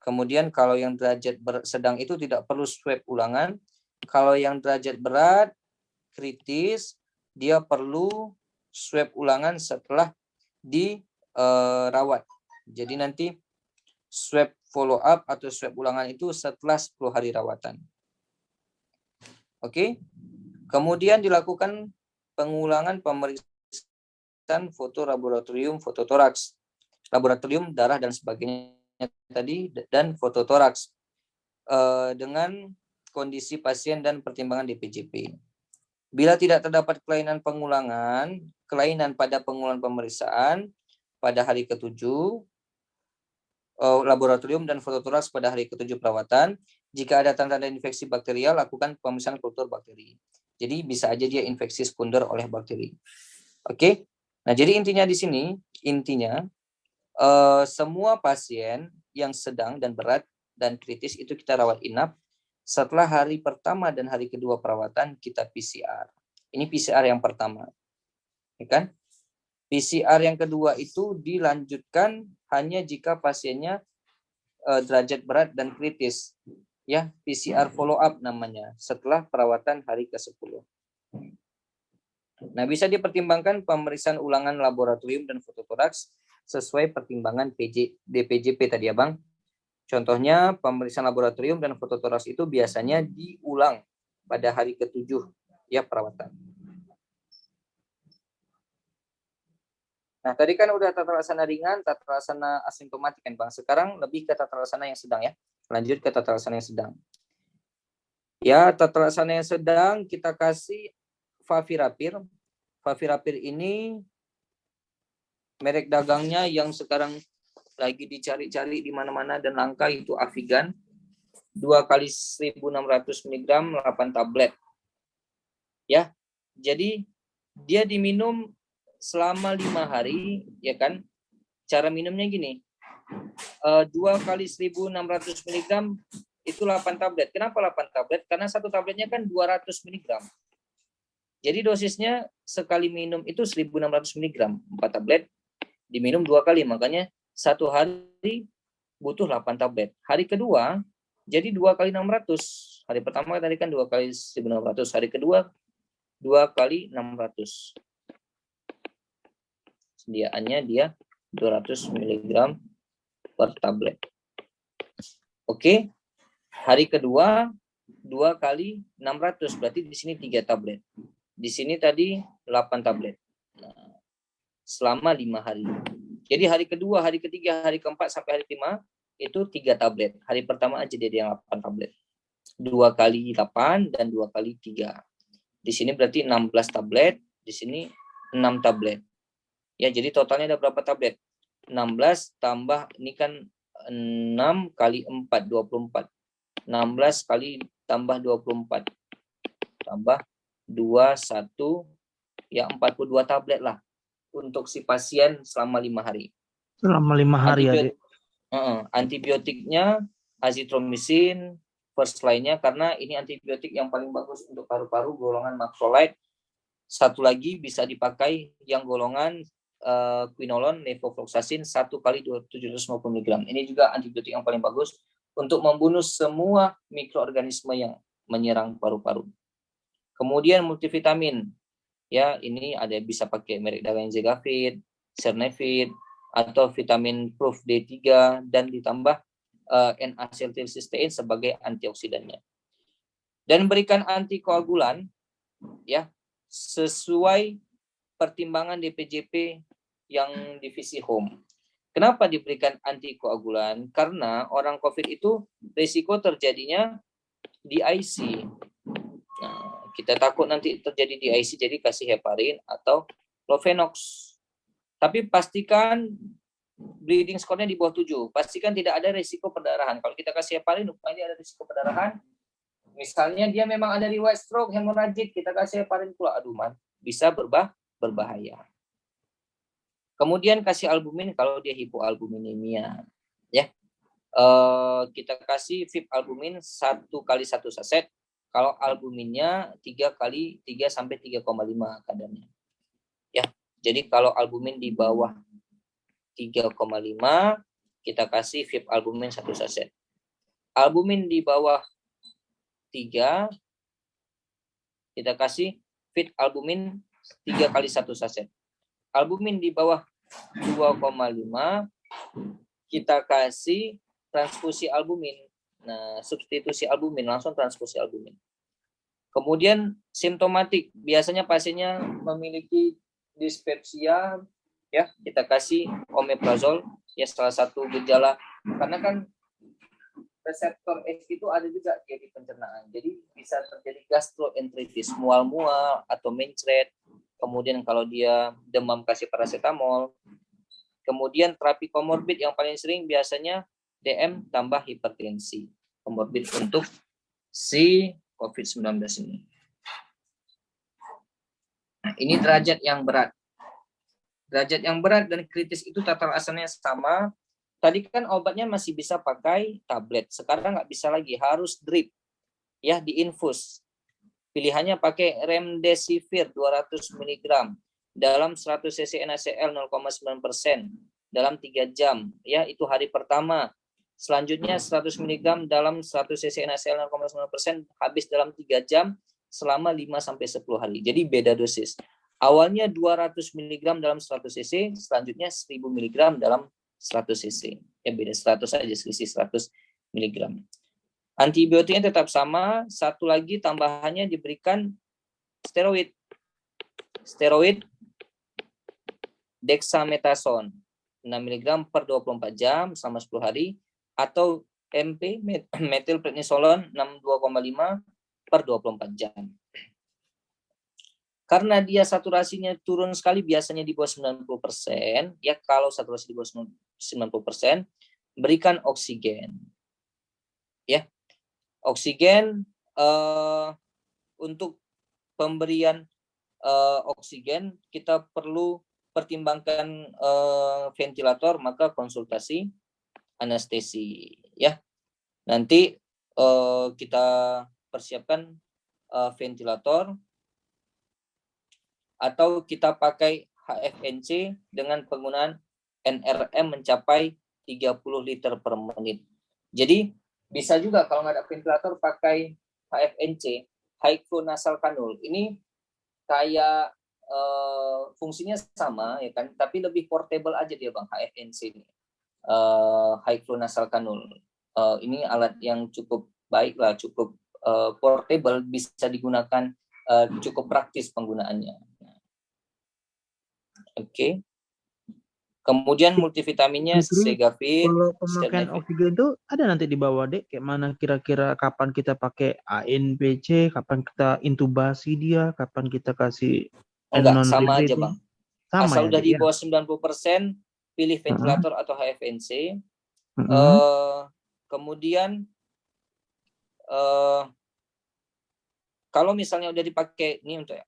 Speaker 1: Kemudian kalau yang derajat sedang itu tidak perlu swab ulangan. Kalau yang derajat berat, kritis, dia perlu swab ulangan setelah dirawat. Jadi nanti swab follow up atau swab ulangan itu setelah 10 hari rawatan. Oke. Kemudian dilakukan pengulangan pemeriksaan foto laboratorium, foto toraks, laboratorium darah dan sebagainya tadi, dan foto toraks dengan kondisi pasien dan pertimbangan DPJP. Bila tidak terdapat kelainan pada pengulangan pemeriksaan pada hari ke-7, laboratorium dan foto toraks pada hari ke-7 perawatan, jika ada tanda-tanda infeksi bakterial, lakukan pemeriksaan kultur bakteri. Jadi bisa aja dia infeksi sekunder oleh bakteri. Oke. Nah, jadi intinya di sini, semua pasien yang sedang dan berat dan kritis itu kita rawat inap. Setelah hari pertama dan hari kedua perawatan, kita PCR. Ini PCR yang pertama. Ya kan? PCR yang kedua itu dilanjutkan hanya jika pasiennya derajat berat dan kritis. Ya, PCR follow up namanya, setelah perawatan hari ke-10. Nah, bisa dipertimbangkan pemeriksaan ulangan laboratorium dan fototoraks sesuai pertimbangan DPJP tadi ya, Bang. Contohnya, pemeriksaan laboratorium dan fototoraks itu biasanya diulang pada hari ke-7 ya perawatan. Nah, tadi kan udah tata laksana ringan, tata laksana asimptomatik kan, Bang. Sekarang lebih ke tata laksana yang sedang ya. Lanjut ke tata laksana yang sedang. Ya, tata laksana yang sedang kita kasih Favipiravir. Favipiravir ini merek dagangnya yang sekarang lagi dicari-cari di mana-mana dan langka itu Avigan. 2 kali 1.600 mg 8 tablet. Ya. Jadi dia diminum selama 5 hari, ya kan? Cara minumnya gini. 2 kali 1.600 mg itu 8 tablet. Kenapa 8 tablet? Karena satu tabletnya kan 200 mg. Jadi dosisnya sekali minum itu 1.600 mg, 4 tablet, diminum 2 kali, makanya 1 hari butuh 8 tablet. Hari kedua, jadi 2 kali 600. Hari pertama tadi kan 2 kali 1.600, hari kedua 2 kali 600. Sediaannya dia 200 mg per tablet. Oke, hari kedua 2 kali 600, berarti di sini 3 tablet. Di sini tadi 8 tablet. Nah, selama 5 hari. Jadi hari kedua, hari ketiga, hari keempat sampai hari kelima itu 3 tablet. Hari pertama aja dia yang 8 tablet. 2 kali 8 dan 2 kali 3. Di sini berarti 16 tablet, di sini 6 tablet. Ya, jadi totalnya ada berapa tablet? 16 tambah ini kan 6 kali 4 24. 16 kali tambah 24 tambah 21 ya 42 tablet lah untuk si pasien selama 5 hari.
Speaker 2: Selama 5 hari ya, Dek.
Speaker 1: Antibiotiknya azitromisin first line-nya karena ini antibiotik yang paling bagus untuk paru-paru golongan macrolide. Satu lagi bisa dipakai yang golongan quinolone levofloxacin 1 kali 750 mg. Ini juga antibiotik yang paling bagus untuk membunuh semua mikroorganisme yang menyerang paru-paru. Kemudian multivitamin. Ya, ini ada bisa pakai merek dagang Zegafit, Cernevit, atau vitamin Proof D3 dan ditambah N-acetylcysteine sebagai antioksidannya. Dan berikan antikoagulan ya sesuai pertimbangan DPJP yang divisi home. Kenapa diberikan antikoagulan? Karena orang COVID itu risiko terjadinya di IC. Nah, kita takut nanti terjadi di IC, jadi kasih heparin atau Lovenox. Tapi pastikan bleeding score-nya di bawah 7. Pastikan tidak ada risiko perdarahan. Kalau kita kasih heparin, rupanya ada risiko perdarahan. Misalnya dia memang ada riwayat stroke, hemoragik, kita kasih heparin pula, aduh man, bisa berbahaya. Kemudian kasih albumin kalau dia hipoalbuminemia. Ya, kita kasih VIP albumin 1 kali 1 saset. Kalau albuminnya 3 kali 3 sampai 3,5 kadarnya. Ya, jadi kalau albumin di bawah 3,5 kita kasih VIP albumin 1 saset. Albumin di bawah 3 kita kasih VIP albumin 3 kali 1 saset. Albumin di bawah 2,5 kita kasih transfusi albumin. Nah, substitusi albumin, langsung transfusi albumin. Kemudian simptomatik, biasanya pasiennya memiliki dispepsia, ya kita kasih omeprazol, ya salah satu gejala karena kan reseptor H itu ada juga di pencernaan, jadi bisa terjadi gastroenteritis, mual-mual atau mencret. Kemudian kalau dia demam kasih paracetamol. Kemudian terapi komorbid yang paling sering biasanya DM tambah hipertensi, komorbid untuk si COVID-19 ini. Nah, ini derajat yang berat. Derajat yang berat dan kritis itu tata laksananya sama. Tadi kan obatnya masih bisa pakai tablet, sekarang nggak bisa lagi, harus drip, ya diinfus. Pilihannya pakai remdesivir 200 mg dalam 100 cc NaCl 0,9% dalam 3 jam, ya itu hari pertama. Selanjutnya 100 mg dalam 100 cc NaCl 0,9% habis dalam 3 jam selama 5 sampai 10 hari. Jadi beda dosis. Awalnya 200 mg dalam 100 cc, selanjutnya 1000 mg dalam 100 cc. Ya beda 100 saja, selisih 100 mg. Antibiotiknya tetap sama, satu lagi tambahannya diberikan steroid. Steroid dexamethasone 6 mg per 24 jam selama 10 hari atau MP metilprednisolone 62,5 per 24 jam. Karena dia saturasinya turun sekali biasanya di bawah 90%, ya kalau saturasi di bawah 90%, berikan oksigen. Ya. Oksigen untuk pemberian oksigen kita perlu pertimbangkan ventilator, maka konsultasi anestesi ya. Nanti kita persiapkan ventilator atau kita pakai HFNC dengan penggunaan NRM mencapai 30 liter per menit. Jadi bisa juga kalau nggak ada ventilator pakai HFNC, high flow nasal cannula. Ini kayak fungsinya sama ya kan, tapi lebih portable aja dia Bang, HFNC ini. High flow nasal cannula. Ini alat yang cukup baik lah, cukup portable, bisa digunakan, cukup praktis penggunaannya. Oke. Kemudian multivitaminnya Segafit.
Speaker 2: Kalau pemakaian oksigen itu ada nanti di bawah Dek, kayak mana kira-kira kapan kita pakai ANPC, kapan kita intubasi dia, kapan kita kasih
Speaker 1: enggak sama aja Bang.
Speaker 2: Sama
Speaker 1: asal
Speaker 2: ya,
Speaker 1: udah
Speaker 2: Dek,
Speaker 1: di bawah 90% pilih ventilator atau HFNC. Kemudian Kalau misalnya udah dipakai ini untuk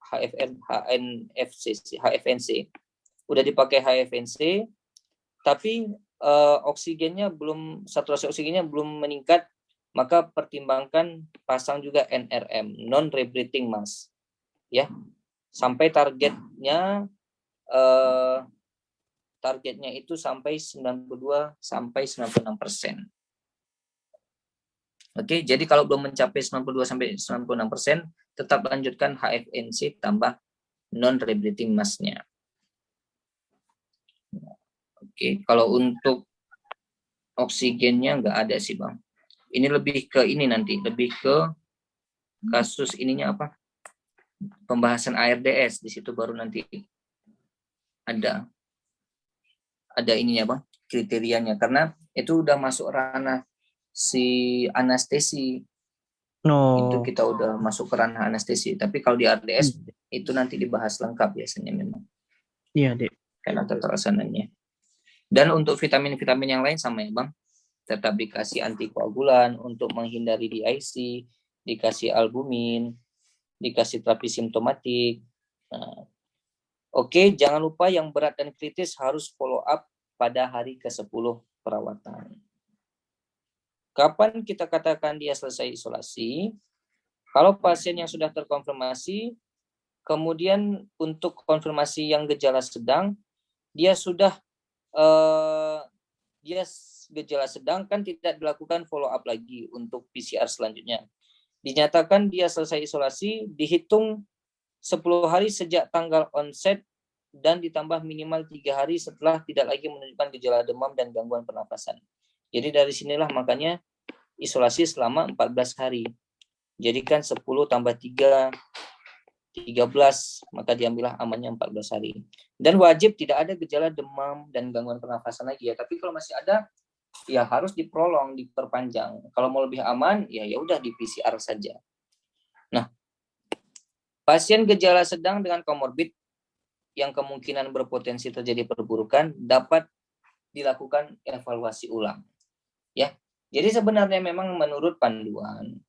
Speaker 1: HFNC, udah dipakai HFNC, tapi oksigennya belum, saturasi oksigennya belum meningkat, maka pertimbangkan pasang juga NRM, non rebreathing mask, ya, sampai targetnya itu sampai 92 sampai 96%. Oke, jadi kalau belum mencapai 92 sampai 96%, tetap lanjutkan HFNC tambah non rebreathing mask-nya. Oke, kalau untuk oksigennya nggak ada sih, Bang. Ini lebih ke ini nanti, lebih ke kasus ininya apa? Pembahasan ARDS, di situ baru nanti ada ininya, Bang, kriterianya, karena itu udah masuk ranah si anestesi. Itu kita udah masuk ke ranah anestesi. Tapi kalau di RDS itu nanti dibahas lengkap biasanya memang.
Speaker 2: Iya, Dek.
Speaker 1: Karena tata laksananya. Dan untuk vitamin-vitamin yang lain sama ya, Bang. Tetap dikasih antikoagulan untuk menghindari DIC, dikasih albumin, dikasih terapi simptomatik. Nah, oke, jangan lupa yang berat dan kritis harus follow up pada hari ke-10 perawatan. Kapan kita katakan dia selesai isolasi? Kalau pasien yang sudah terkonfirmasi, kemudian untuk konfirmasi yang gejala sedang, dia sudah gejala sedang kan tidak dilakukan follow up lagi untuk PCR selanjutnya. Dinyatakan dia selesai isolasi, dihitung 10 hari sejak tanggal onset dan ditambah minimal 3 hari setelah tidak lagi menunjukkan gejala demam dan gangguan pernapasan. Jadi dari sinilah makanya isolasi selama 14 hari. Jadi kan 10 tambah 3, 13, maka diambillah amannya 14 hari. Dan wajib tidak ada gejala demam dan gangguan pernafasan lagi ya. Tapi kalau masih ada, ya harus diprolong, diperpanjang. Kalau mau lebih aman, ya udah di PCR saja. Nah, pasien gejala sedang dengan komorbid yang kemungkinan berpotensi terjadi perburukan dapat dilakukan evaluasi ulang. Ya. Jadi sebenarnya memang menurut panduan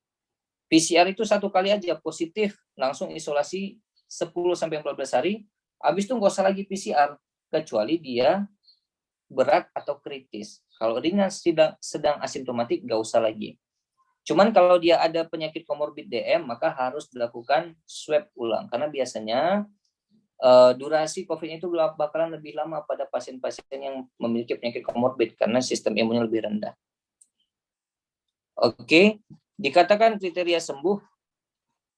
Speaker 1: PCR itu 1 kali aja positif, langsung isolasi 10-14 hari, habis itu nggak usah lagi PCR, kecuali dia berat atau kritis. Kalau ringan sedang asimptomatik nggak usah lagi. Cuman kalau dia ada penyakit komorbid DM, maka harus dilakukan swab ulang, karena biasanya durasi COVID itu bakalan lebih lama pada pasien-pasien yang memiliki penyakit komorbid, karena sistem imunnya lebih rendah. Oke, dikatakan kriteria sembuh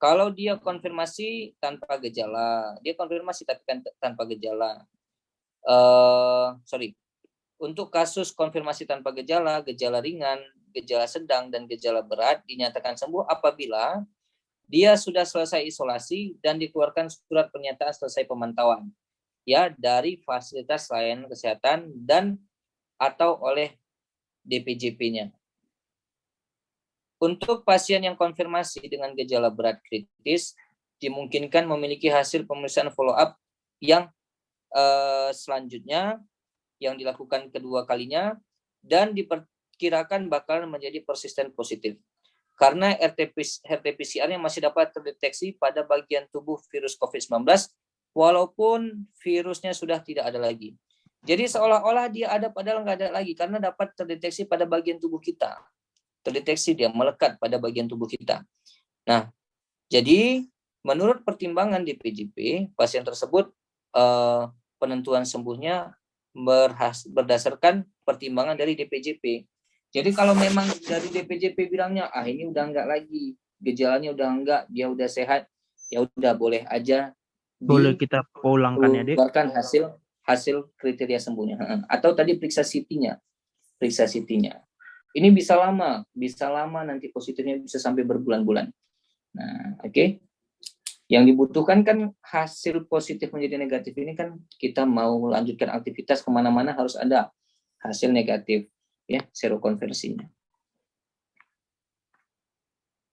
Speaker 1: kalau dia konfirmasi tanpa gejala. Dia konfirmasi tapi kan tanpa gejala. Untuk kasus konfirmasi tanpa gejala, gejala ringan, gejala sedang, dan gejala berat dinyatakan sembuh apabila dia sudah selesai isolasi dan dikeluarkan surat pernyataan selesai pemantauan ya dari fasilitas layanan kesehatan dan atau oleh DPJP-nya. Untuk pasien yang konfirmasi dengan gejala berat kritis, dimungkinkan memiliki hasil pemeriksaan follow-up yang selanjutnya yang dilakukan kedua kalinya dan diperkirakan bakalan menjadi persisten positif. Karena RT-PCR-nya masih dapat terdeteksi pada bagian tubuh virus COVID-19 walaupun virusnya sudah tidak ada lagi. Jadi seolah-olah dia ada padahal nggak ada lagi karena dapat terdeteksi pada bagian tubuh kita. Terdeteksi dia melekat pada bagian tubuh kita. Nah, jadi menurut pertimbangan DPJP, pasien tersebut penentuan sembuhnya berdasarkan pertimbangan dari DPJP. Jadi kalau memang dari DPJP bilangnya, ini udah enggak lagi, gejalanya udah enggak, dia udah sehat, ya udah boleh aja.
Speaker 2: Boleh kita pulangkan ya, Dek?
Speaker 1: Keluarkan hasil kriteria sembuhnya. Atau tadi periksa CT-nya. Ini bisa lama nanti positifnya bisa sampai berbulan-bulan. Nah, oke. Yang dibutuhkan kan hasil positif menjadi negatif ini kan kita mau lanjutkan aktivitas kemana-mana harus ada hasil negatif, ya, serokonversinya.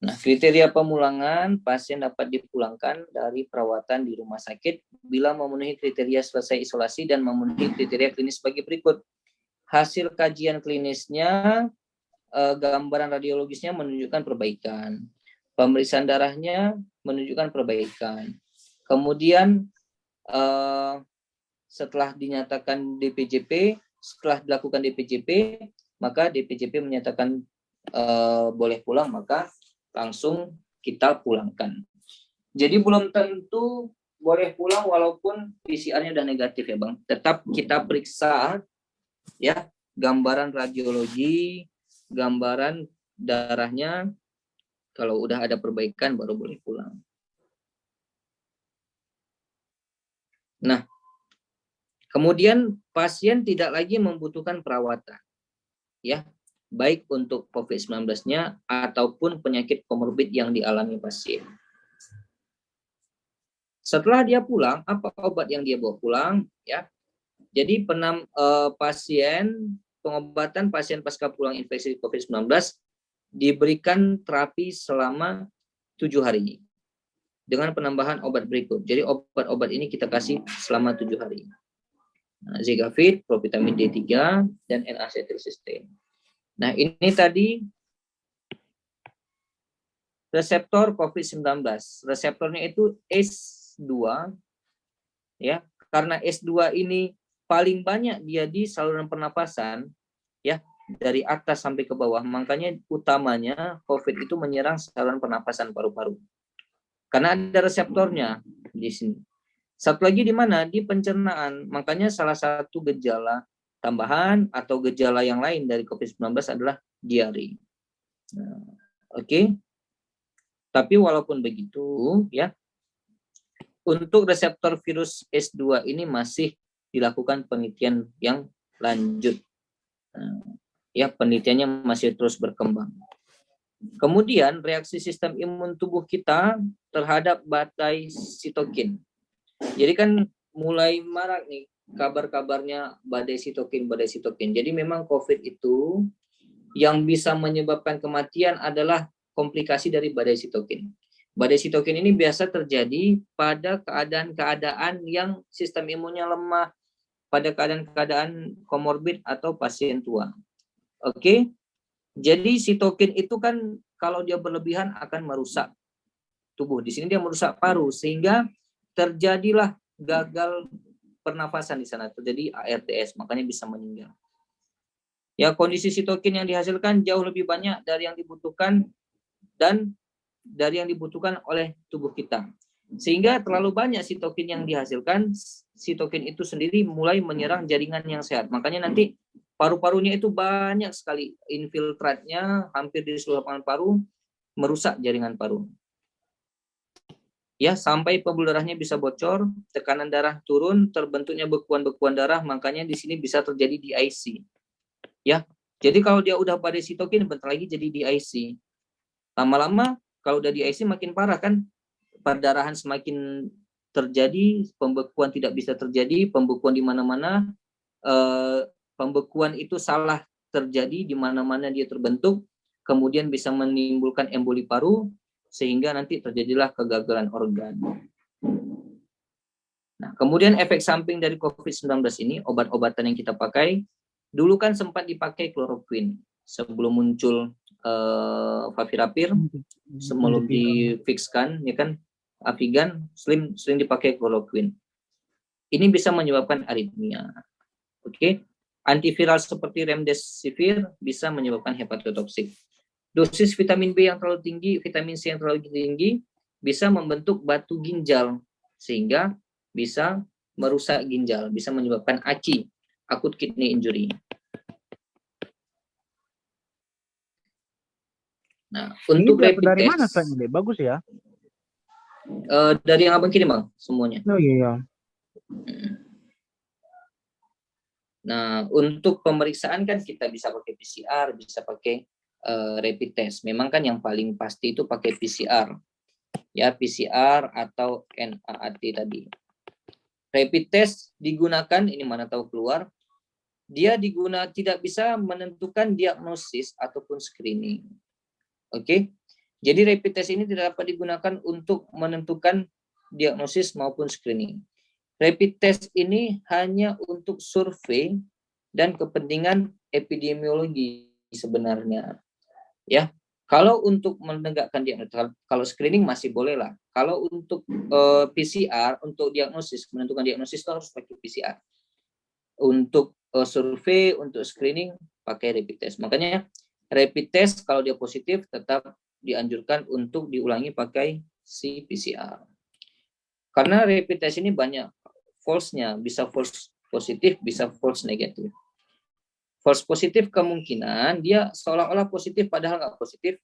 Speaker 1: Nah, kriteria pemulangan, pasien dapat dipulangkan dari perawatan di rumah sakit bila memenuhi kriteria selesai isolasi dan memenuhi kriteria klinis sebagai berikut. Hasil kajian klinisnya, gambaran radiologisnya menunjukkan perbaikan. Pemeriksaan darahnya menunjukkan perbaikan. Kemudian setelah dinyatakan DPJP, setelah dilakukan DPJP, maka DPJP menyatakan boleh pulang, maka langsung kita pulangkan. Jadi belum tentu boleh pulang walaupun PCR-nya udah negatif ya Bang. Tetap kita periksa ya gambaran radiologi, gambaran darahnya. Kalau udah ada perbaikan baru boleh pulang. Nah, kemudian pasien tidak lagi membutuhkan perawatan, ya, baik untuk COVID-19-nya ataupun penyakit komorbid yang dialami pasien. Setelah dia pulang, apa obat yang dia bawa pulang? Ya, jadi pengobatan pasien pasca pulang infeksi COVID-19 diberikan terapi selama 7 hari dengan penambahan obat berikut. Jadi obat-obat ini kita kasih selama 7 hari. Nah, Zigafit, provitamin D3, dan N-acetylcysteine. Nah, ini tadi reseptor COVID-19. Reseptornya itu S2, ya. Karena S2 ini paling banyak dia di saluran pernapasan, ya, dari atas sampai ke bawah. Makanya utamanya COVID itu menyerang saluran pernapasan paru-paru. Karena ada reseptornya di sini. Satu lagi di mana? Di pencernaan. Makanya salah satu gejala tambahan atau gejala yang lain dari COVID-19 adalah diare. Nah, oke. Tapi walaupun begitu, ya, untuk reseptor virus S2 ini masih dilakukan penelitian yang lanjut. Ya, penelitiannya masih terus berkembang. Kemudian reaksi sistem imun tubuh kita terhadap badai sitokin. Jadi kan mulai marak nih kabar-kabarnya badai sitokin. Jadi memang COVID itu yang bisa menyebabkan kematian adalah komplikasi dari badai sitokin. Badai sitokin ini biasa terjadi pada keadaan-keadaan yang sistem imunnya lemah, pada keadaan-keadaan komorbid atau pasien tua. Oke, jadi sitokin itu kan kalau dia berlebihan akan merusak tubuh. Di sini dia merusak paru sehingga terjadilah gagal pernafasan di sana, terjadi ARDS, makanya bisa meninggal. Ya, kondisi sitokin yang dihasilkan jauh lebih banyak dari yang dibutuhkan dan dari yang dibutuhkan oleh tubuh kita. Sehingga terlalu banyak sitokin yang dihasilkan, sitokin itu sendiri mulai menyerang jaringan yang sehat. Makanya nanti paru-parunya itu banyak sekali infiltratnya, hampir di seluruh paru merusak jaringan paru. Ya, sampai pembuluh darahnya bisa bocor, tekanan darah turun, terbentuknya bekuan-bekuan darah, makanya di sini bisa terjadi DIC. Ya, jadi kalau dia udah pada sitokin, bentar lagi jadi DIC. Lama-lama kalau udah DIC makin parah kan, perdarahan semakin terjadi, pembekuan tidak bisa terjadi, pembekuan di mana-mana, pembekuan itu salah terjadi di mana-mana dia terbentuk, kemudian bisa menimbulkan emboli paru, sehingga nanti terjadilah kegagalan organ. Nah, kemudian efek samping dari COVID-19 ini, obat-obatan yang kita pakai, dulu kan sempat dipakai kloroquine sebelum muncul favipiravir, sebelum difikskan, ya kan, Avigan, sering dipakai kloroquine. Ini bisa menyebabkan aritmia. Oke, antiviral seperti remdesivir bisa menyebabkan hepatotoksik. Dosis vitamin B yang terlalu tinggi, vitamin C yang terlalu tinggi bisa membentuk batu ginjal sehingga bisa merusak ginjal, bisa menyebabkan AKI, acute kidney injury. Nah, untuk
Speaker 2: ini
Speaker 1: rapid
Speaker 2: dari
Speaker 1: test,
Speaker 2: mana slide-nya? Bagus ya.
Speaker 1: dari yang abang kirim bang, semuanya.
Speaker 2: Oh iya.
Speaker 1: Nah, untuk pemeriksaan kan kita bisa pakai PCR, bisa pakai rapid test. Memang kan yang paling pasti itu pakai PCR. Ya, PCR atau NAAT tadi. Rapid test digunakan, ini mana tahu keluar, dia tidak bisa menentukan diagnosis ataupun screening. Oke. Jadi rapid test ini tidak dapat digunakan untuk menentukan diagnosis maupun screening. Rapid test ini hanya untuk survei dan kepentingan epidemiologi sebenarnya. Ya, Kalau untuk menegakkan diagnosis, kalau screening masih boleh lah. Kalau untuk PCR, untuk diagnosis, menentukan diagnosis itu harus pakai PCR. Untuk survei, untuk screening, pakai rapid test. Makanya rapid test kalau dia positif tetap dianjurkan untuk diulangi pakai si PCR. Karena rapid test ini banyak false-nya, bisa false positif, bisa false negatif. False positif kemungkinan dia seolah-olah positif padahal nggak positif.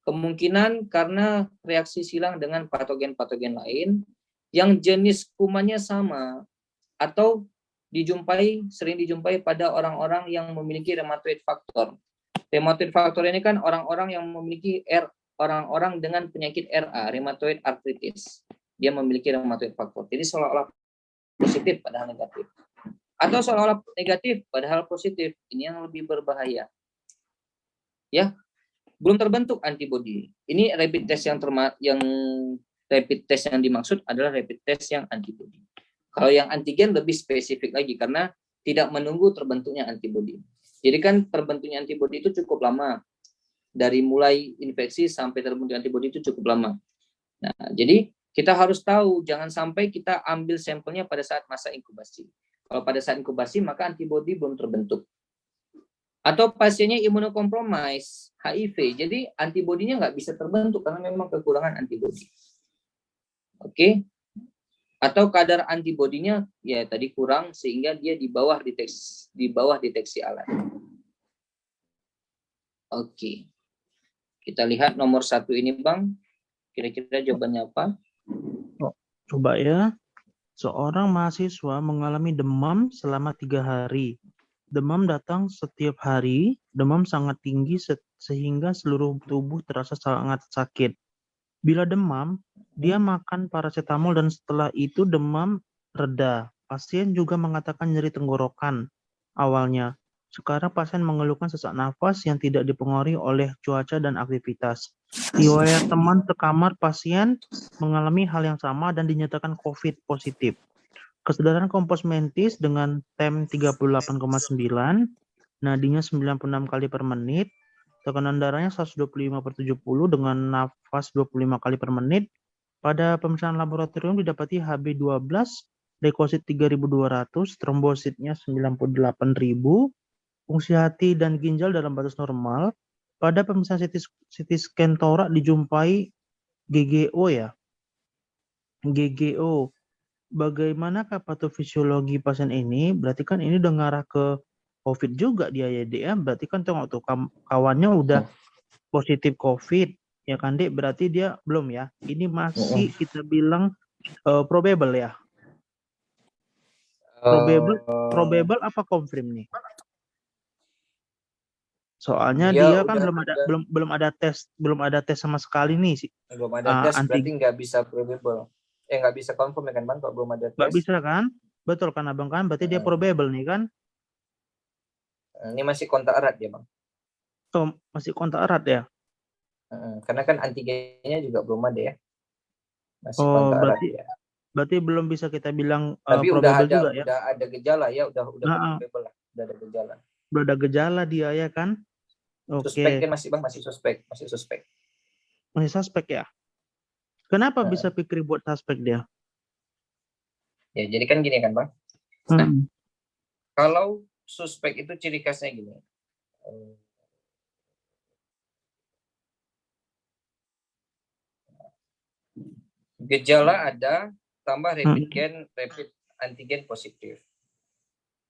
Speaker 1: Kemungkinan karena reaksi silang dengan patogen-patogen lain yang jenis kumannya sama atau sering dijumpai pada orang-orang yang memiliki rheumatoid factor. Rheumatoid factor ini kan orang-orang yang memiliki orang-orang dengan penyakit RA, rheumatoid arthritis. Dia memiliki rheumatoid factor. Jadi seolah-olah positif padahal negatif. Atau seolah-olah negatif padahal positif. Ini yang lebih berbahaya. Ya, belum terbentuk antibodi. Ini rapid test yang rapid test yang dimaksud adalah rapid test yang antibodi. Kalau yang antigen lebih spesifik lagi karena tidak menunggu terbentuknya antibodi. Jadi kan terbentuknya antibodi itu cukup lama. Dari mulai infeksi sampai terbentuk antibodi itu cukup lama. Nah, jadi kita harus tahu jangan sampai kita ambil sampelnya pada saat masa inkubasi. Kalau pada saat inkubasi maka antibodi belum terbentuk. Atau pasiennya imunokompromis, HIV, jadi antibodinya nggak bisa terbentuk karena memang kekurangan antibodi. Oke, atau kadar antibodinya ya tadi kurang sehingga dia di bawah deteksi alat. Oke, kita lihat nomor 1 ini Bang, kira-kira jawabannya apa?
Speaker 2: Coba ya, seorang mahasiswa mengalami demam selama 3 hari. Demam datang setiap hari, demam sangat tinggi sehingga seluruh tubuh terasa sangat sakit. Bila demam, dia makan paracetamol dan setelah itu demam reda. Pasien juga mengatakan nyeri tenggorokan awalnya. Sekarang pasien mengeluhkan sesak nafas yang tidak dipengaruhi oleh cuaca dan aktivitas. Riwayat teman sekamar pasien mengalami hal yang sama dan dinyatakan COVID positif. Kesadaran kompos mentis dengan TEM 38,9, nadinya 96 kali per menit, tekanan darahnya 125/70 dengan nafas 25 kali per menit. Pada pemeriksaan laboratorium didapati Hb12, leukosit 3200, trombositnya 98.000, fungsi hati dan ginjal dalam batas normal. Pada pemeriksaan CT scan torak dijumpai GGO ya. GGO. Bagaimanakah patofisiologi pasien ini? Berarti kan ini udah ngarah ke COVID juga dia ya, Dek, ya. Berarti kan tengok tuh kawannya udah positif COVID, ya kan, Dek? Berarti dia belum ya. Ini masih kita bilang probable ya. Probable apa confirm nih? Soalnya dia kan belum ada tes sama sekali nih sih.
Speaker 1: Belum ada tes berarti nggak bisa probable. Nggak bisa confirm ya kan Bang, kalau belum ada tes.
Speaker 2: Nggak bisa kan? Betul kan Abang kan? Berarti dia probable nih kan?
Speaker 1: Ini masih kontak erat ya Bang.
Speaker 2: Oh, masih kontak erat ya?
Speaker 1: Karena kan antigennya juga belum ada ya. Masih kontak erat ya.
Speaker 2: Berarti belum bisa kita bilang
Speaker 1: tapi
Speaker 2: probable juga ya?
Speaker 1: Udah ada gejala ya, udah probable lah, udah ada gejala.
Speaker 2: Udah ada gejala dia ya kan? Oke.
Speaker 1: Suspeknya masih Bang, masih suspek.
Speaker 2: Masih suspek ya? Kenapa bisa pikir buat suspek dia?
Speaker 1: Ya, jadi kan gini kan Bang. Nah, kalau suspek itu ciri khasnya gini. Gejala ada, tambah rapid antigen positif.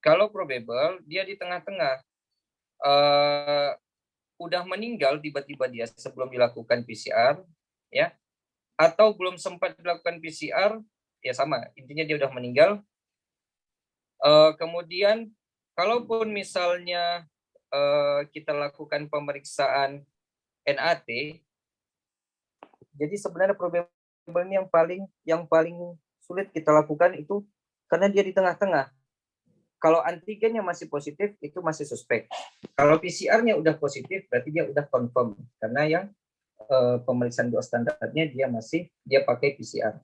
Speaker 1: Kalau probable, dia di tengah-tengah. Udah meninggal tiba-tiba dia sebelum dilakukan PCR, ya, atau belum sempat dilakukan PCR, ya sama, intinya dia udah meninggal. Kemudian, kalaupun misalnya kita lakukan pemeriksaan NAT, jadi sebenarnya probable yang paling sulit kita lakukan itu karena dia di tengah-tengah. Kalau antigennya masih positif, itu masih suspek. Kalau PCR-nya udah positif, berarti dia udah confirm. Karena yang pemeriksaan dua standarnya dia pakai PCR.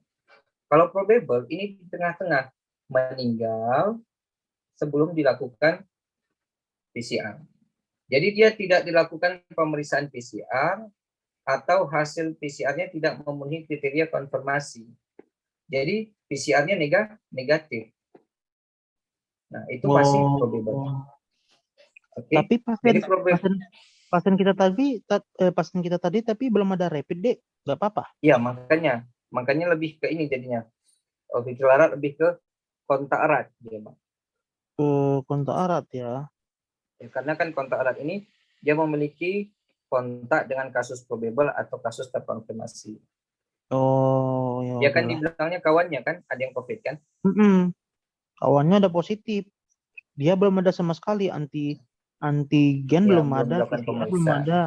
Speaker 1: Kalau probable, ini di tengah-tengah, meninggal sebelum dilakukan PCR. Jadi dia tidak dilakukan pemeriksaan PCR, atau hasil PCR-nya tidak memenuhi kriteria konfirmasi. Jadi PCR-nya negatif. Nah, itu masih probable. Oke.
Speaker 2: Tapi
Speaker 1: Jadi probable.
Speaker 2: pasien kita tadi tapi belum ada rapid, Dek. Nggak apa-apa.
Speaker 1: Iya, makanya lebih ke ini jadinya. Gejala erat lebih ke kontak erat dia, Bang.
Speaker 2: Kontak erat ya.
Speaker 1: Ya, karena kan kontak erat ini dia memiliki kontak dengan kasus probable atau kasus terkonfirmasi.
Speaker 2: Oh, ya
Speaker 1: Dia kan
Speaker 2: udahlah.
Speaker 1: dibilangnya kawannya kan ada yang COVID kan?
Speaker 2: Kawannya ada positif. Dia belum ada sama sekali antigen,
Speaker 1: Ya,
Speaker 2: belum ada,
Speaker 1: dilakukan
Speaker 2: PCR belum
Speaker 1: pemeriksaan.
Speaker 2: ada.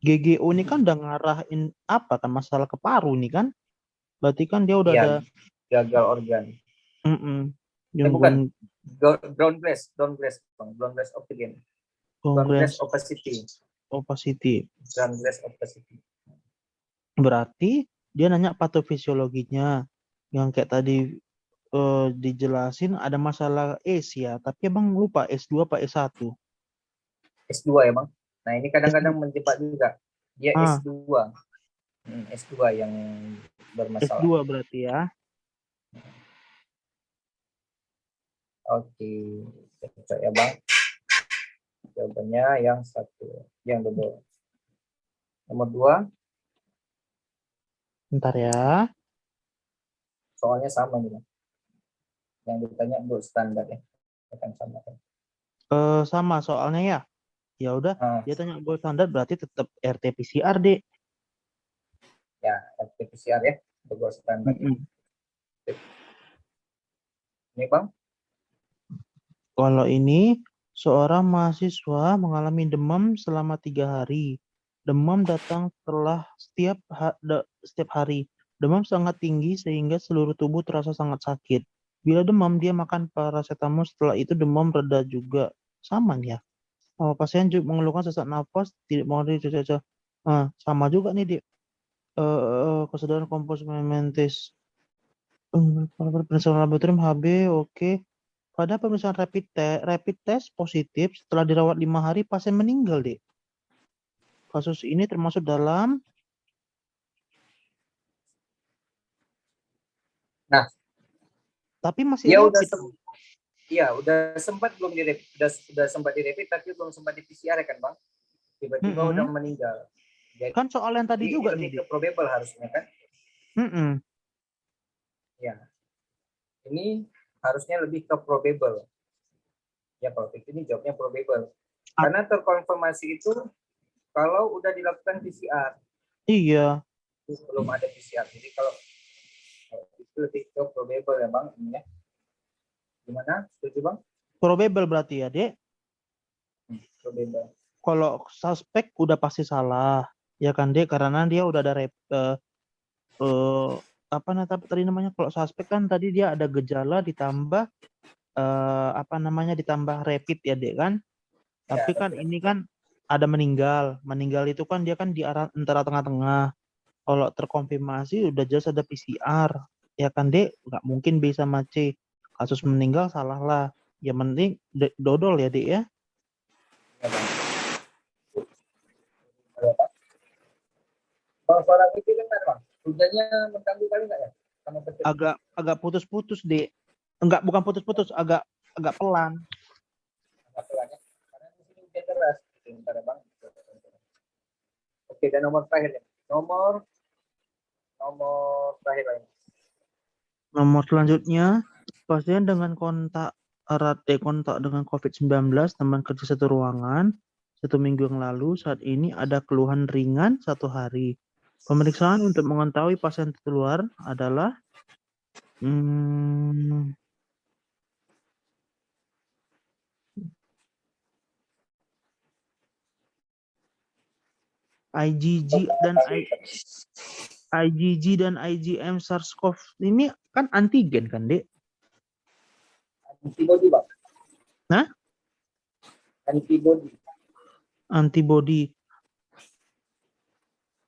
Speaker 2: GGO ini kan udah ngarahin apa kan masalah ke paru nih kan? Berarti kan dia udah
Speaker 1: Ya,
Speaker 2: ada
Speaker 1: gagal organ. Bukan ground glass oxygen. Ground glass opacity.
Speaker 2: opacity.
Speaker 1: Ground glass opacity.
Speaker 2: Berarti dia nanya patofisiologinya yang kayak tadi dijelasin ada masalah S ya, tapi abang lupa S2 apa S1?
Speaker 1: S2 ya bang. Nah ini kadang-kadang menjebak juga. Dia S2. S2 yang bermasalah.
Speaker 2: S2 berarti ya.
Speaker 1: Oke, cocok ya bang. Jawabannya yang satu, yang double. Nomor 2.
Speaker 2: Bentar ya.
Speaker 1: Soalnya sama nih bang. Yang ditanya gold standar ya. Akan sama kan.
Speaker 2: Sama soalnya ya. Ya udah, dia tanya gold standar berarti tetap RT-PCR deh.
Speaker 1: Ya, RT-PCR ya, gold standar. Ini bang.
Speaker 2: Kalau ini seorang mahasiswa mengalami demam selama 3 hari. Demam datang setelah setiap hari. Demam sangat tinggi sehingga seluruh tubuh terasa sangat sakit. Bila demam, dia makan paracetamol. Setelah itu demam reda juga. Sama nih ya. Pasien juga mengeluhkan sesak nafas, tidak mau dicuci. Sama juga nih, Dik. Kesadaran komposmentis. Pemeriksaan laboratorium HB, oke. Pada pemeriksaan rapid test positif, setelah dirawat 5 hari, pasien meninggal, Dek. Kasus ini termasuk dalam...
Speaker 1: Nah,
Speaker 2: tapi masih
Speaker 1: ya
Speaker 2: rapid.
Speaker 1: udah sempat belum direpit, udah sempat direpit tapi belum sempat di PCR kan bang? Tiba-tiba udah meninggal.
Speaker 2: Jadi, kan soal yang tadi juga
Speaker 1: lebih
Speaker 2: nih,
Speaker 1: ke probable harusnya kan? Ya, ini harusnya lebih ke probable. Ya kalau ini jawabnya probable. Karena terkonfirmasi itu kalau udah dilakukan PCR.
Speaker 2: Iya.
Speaker 1: Belum ada PCR. Jadi kalau itu lebih ke probable ya bang ini ya. Gimana? Setuju bang?
Speaker 2: Probable berarti ya, Dek?
Speaker 1: Probable.
Speaker 2: Kalau suspek udah pasti salah. Ya kan, Dek? Karena dia udah ada tadi namanya, kalau suspek kan tadi dia ada gejala ditambah ditambah rapid ya, Dek kan? Tapi kan ini kan ada meninggal. Meninggal itu kan dia kan di antara tengah-tengah. Kalau terkonfirmasi udah jelas ada PCR. Ya kan, Dek? Nggak mungkin B sama C. Kasus meninggal salah lah. Yang penting dodol ya, Dek ya.
Speaker 1: Bang, suara itu dengar bang. Hujannya mengganggu kali nggak ya?
Speaker 2: Agak putus-putus, Dek. Bukan putus-putus, agak pelan.
Speaker 1: Agak pelan ya. Karena di sini hujan deras. Bentar ya bang. Oke, dan nomor terakhir ya. Nomor terakhir lagi.
Speaker 2: Nomor selanjutnya, pasien dengan kontak erat kontak dengan COVID-19 teman kerja satu ruangan 1 minggu yang lalu, saat ini ada keluhan ringan 1 hari. Pemeriksaan untuk mengetahui pasien tertular adalah IgG dan IgM SARS-CoV ini kan antigen kan, Dek?
Speaker 1: Antibody, Bang.
Speaker 2: Nah? Antibody.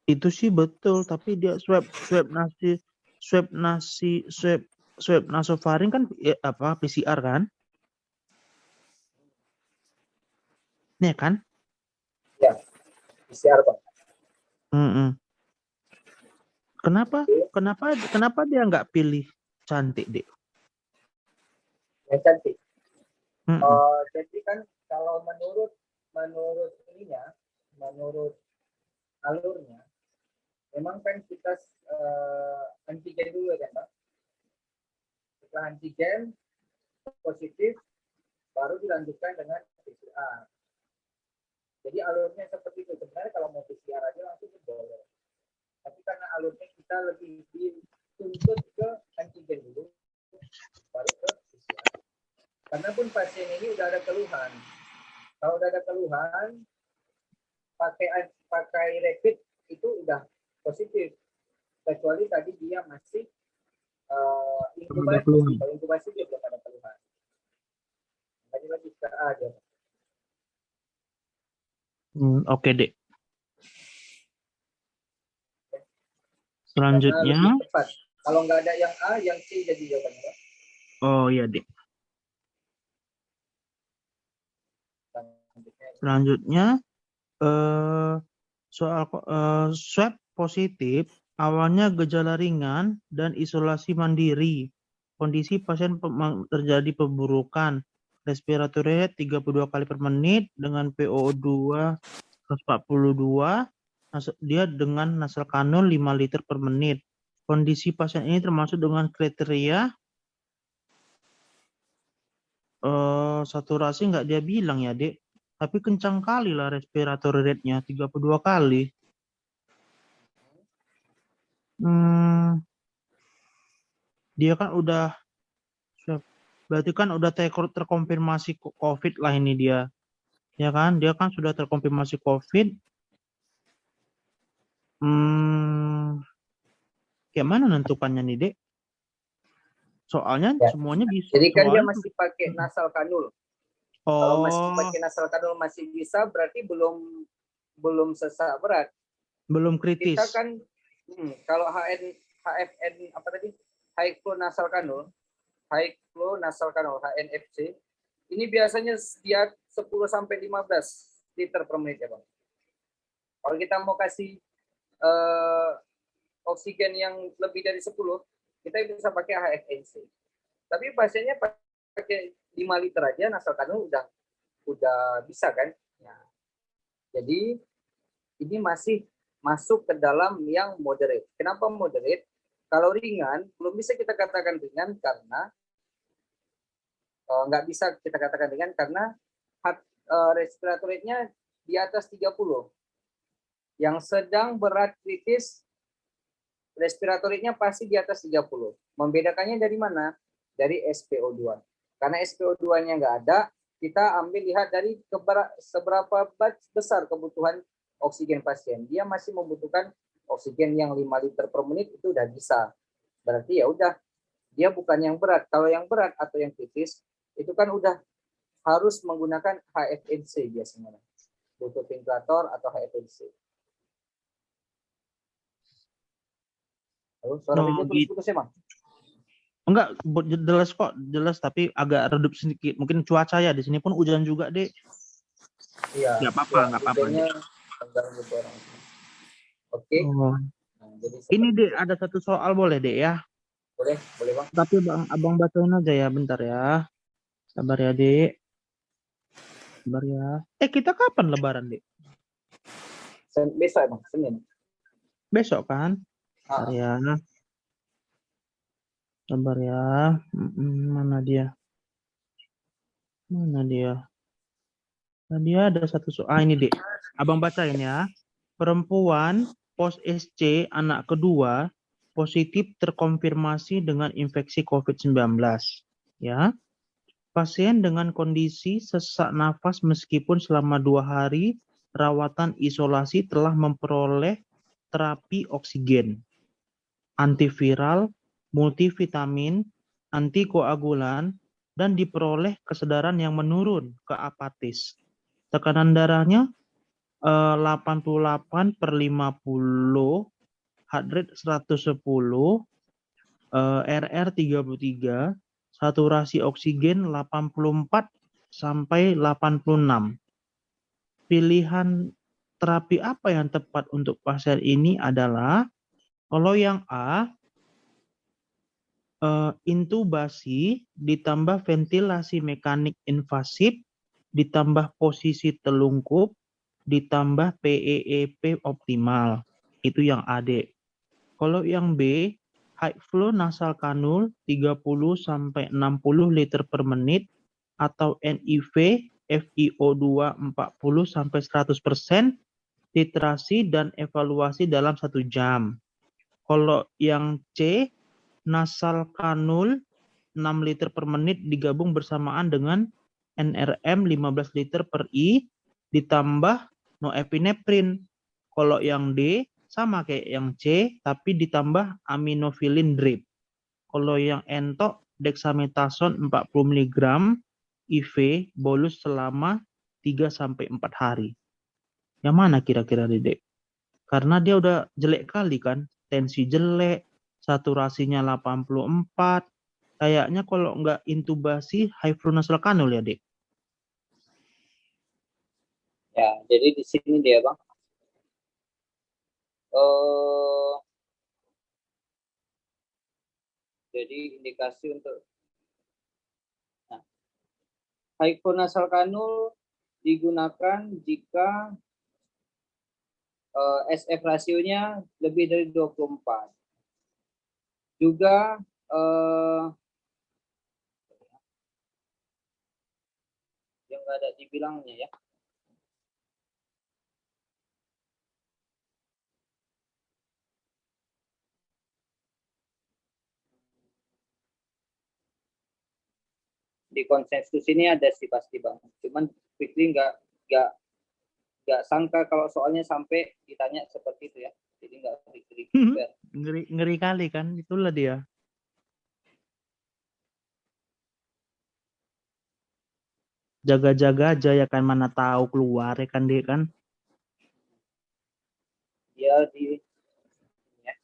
Speaker 2: Itu sih betul, tapi dia swab nasofaring kan PCR kan? Nih kan?
Speaker 1: Ya, PCR, Bang.
Speaker 2: Mm-mm. Kenapa dia nggak pilih cantik, Dek?
Speaker 1: Yang cantik.
Speaker 2: Mm-mm.
Speaker 1: Jadi kan kalau menurut ininya, menurut alurnya, memang kan kita antigen dulu kan, Pak. Setelah antigen positif, baru dilanjutkan dengan PCR. Jadi alurnya seperti itu. Sebenarnya kalau mau PCR aja langsung boleh. Tapi karena alurnya kita lebih dituntut ke antigen dulu, baru ke PCR. Karena pun pasien ini udah ada keluhan. Kalau udah ada keluhan, pakai rapid itu udah positif. Kecuali tadi dia masih
Speaker 2: Ada
Speaker 1: inkubasi.
Speaker 2: keluhan.
Speaker 1: Kalau inkubasi dia belum ada keluhan. Tadi lagi ke aja.
Speaker 2: Oke, Dek.
Speaker 1: Karena
Speaker 2: Selanjutnya,
Speaker 1: lebih tepat. Kalau nggak ada yang A, yang C jadi jawabannya.
Speaker 2: oh iya, Dek. Selanjutnya, soal swab positif, awalnya gejala ringan dan isolasi mandiri. Kondisi pasien terjadi perburukan. Respiratory rate 32 kali per menit dengan PO2 142. Dia dengan nasal kanul 5 liter per menit. Kondisi pasien ini termasuk dengan kriteria saturasi nggak dia bilang ya, Dek. Tapi kencang kali lah respiratory rate-nya, 32 kali. Dia kan udah, berarti kan udah terkonfirmasi COVID lah ini dia. Ya kan, dia kan sudah terkonfirmasi COVID. Kayak mana nentukannya nih, Dek? Soalnya
Speaker 1: Ya.
Speaker 2: semuanya bisa.
Speaker 1: Jadi kan dia
Speaker 2: Soalnya,
Speaker 1: masih pakai nasal kanul. Kalau masih
Speaker 2: oh,
Speaker 1: pakai nasal kanul masih bisa, berarti belum sesak berat.
Speaker 2: belum
Speaker 1: Kita
Speaker 2: kritis.
Speaker 1: kan kalau HFN apa tadi? High flow nasal kanul, HNFC, ini biasanya dia 10 sampai 15 liter per menit ya, Bang. Kalau kita mau kasih oksigen yang lebih dari 10, kita bisa pakai HFNC. Tapi pasiennya pakai 5 liter aja nasal kanul udah bisa kan? Ya. Jadi ini masih masuk ke dalam yang moderate. Kenapa moderate? Kalau ringan belum bisa kita katakan ringan karena nggak bisa kita katakan ringan karena respiratory rate-nya di atas 30. Yang sedang berat kritis respiratory rate-nya pasti di atas 30. Membedakannya dari mana? Dari SPO2. Karena SPO2-nya nggak ada, kita ambil lihat dari seberapa besar kebutuhan oksigen pasien. Dia masih membutuhkan oksigen yang 5 liter per menit itu udah bisa. Berarti ya udah, dia bukan yang berat. Kalau yang berat atau yang kritis, itu kan udah harus menggunakan HFNC biasanya. Butuh ventilator atau HFNC. Lalu suara video putus-putus ya, Bang?
Speaker 2: Enggak, jelas kok, jelas, tapi agak redup sedikit. Mungkin cuaca ya, di sini pun hujan juga, Dek.
Speaker 1: Iya.
Speaker 2: Nggak apa-apa, nggak apa-apa, Dek.
Speaker 1: Oke.
Speaker 2: Nah, ini, Dek, ada satu soal boleh, Dek, ya?
Speaker 1: Boleh, Bang.
Speaker 2: Tapi Abang bacain aja ya, bentar ya. Sabar ya, Dek. Sabar ya. Kita kapan lebaran, Dek?
Speaker 1: Besok ya, Bang, Senin.
Speaker 2: Besok kan? Sabar ya. Sabar ya. Mana dia? Mana dia? Tadi ada satu soal. Ini, Dek. Abang bacain ya. Perempuan pos SC anak kedua positif terkonfirmasi dengan infeksi COVID-19. Ya. Pasien dengan kondisi sesak nafas meskipun selama 2 hari rawatan isolasi telah memperoleh terapi oksigen, antiviral, multivitamin, antikoagulan, dan diperoleh kesadaran yang menurun ke apatis. Tekanan darahnya 88/50, heart rate 110, RR 33, saturasi oksigen 84 sampai 86. Pilihan terapi apa yang tepat untuk pasien ini adalah kalau yang A, intubasi ditambah ventilasi mekanik invasif ditambah posisi telungkup ditambah PEEP optimal. Itu yang A, Dek. Kalau yang B, high flow nasal kanul 30 sampai 60 liter per menit atau NIV FiO2 40 sampai 100%, titrasi dan evaluasi dalam 1 jam. Kalau yang C, nasal kanul 6 liter per menit digabung bersamaan dengan NRM 15 liter per I ditambah noepinephrine. Kalau yang D sama kayak yang C tapi ditambah aminofilin drip. Kalau yang entok dexamethasone 40 mg IV bolus selama 3 sampai 4 hari. Yang mana kira-kira, Dedek? Karena dia udah jelek kali kan, tensi jelek, saturasinya 84. Kayaknya kalau nggak intubasi high flow nasal kanul ya, Dek.
Speaker 1: Ya, jadi di sini dia, Bang. Jadi indikasi untuk high flow nasal kanul digunakan jika SF rasionya lebih dari 24. Juga yang nggak ada dibilangnya ya. Di konsensus ini ada sih pasti, Bang. Cuman Fikri nggak sangka kalau soalnya sampai ditanya seperti itu ya. Jadi nggak Fikri prepare.
Speaker 2: Ngeri kali kan, itulah dia. Jaga-jaga aja ya kan, mana tahu keluar ya kan, Dek kan.
Speaker 1: Dia di ya,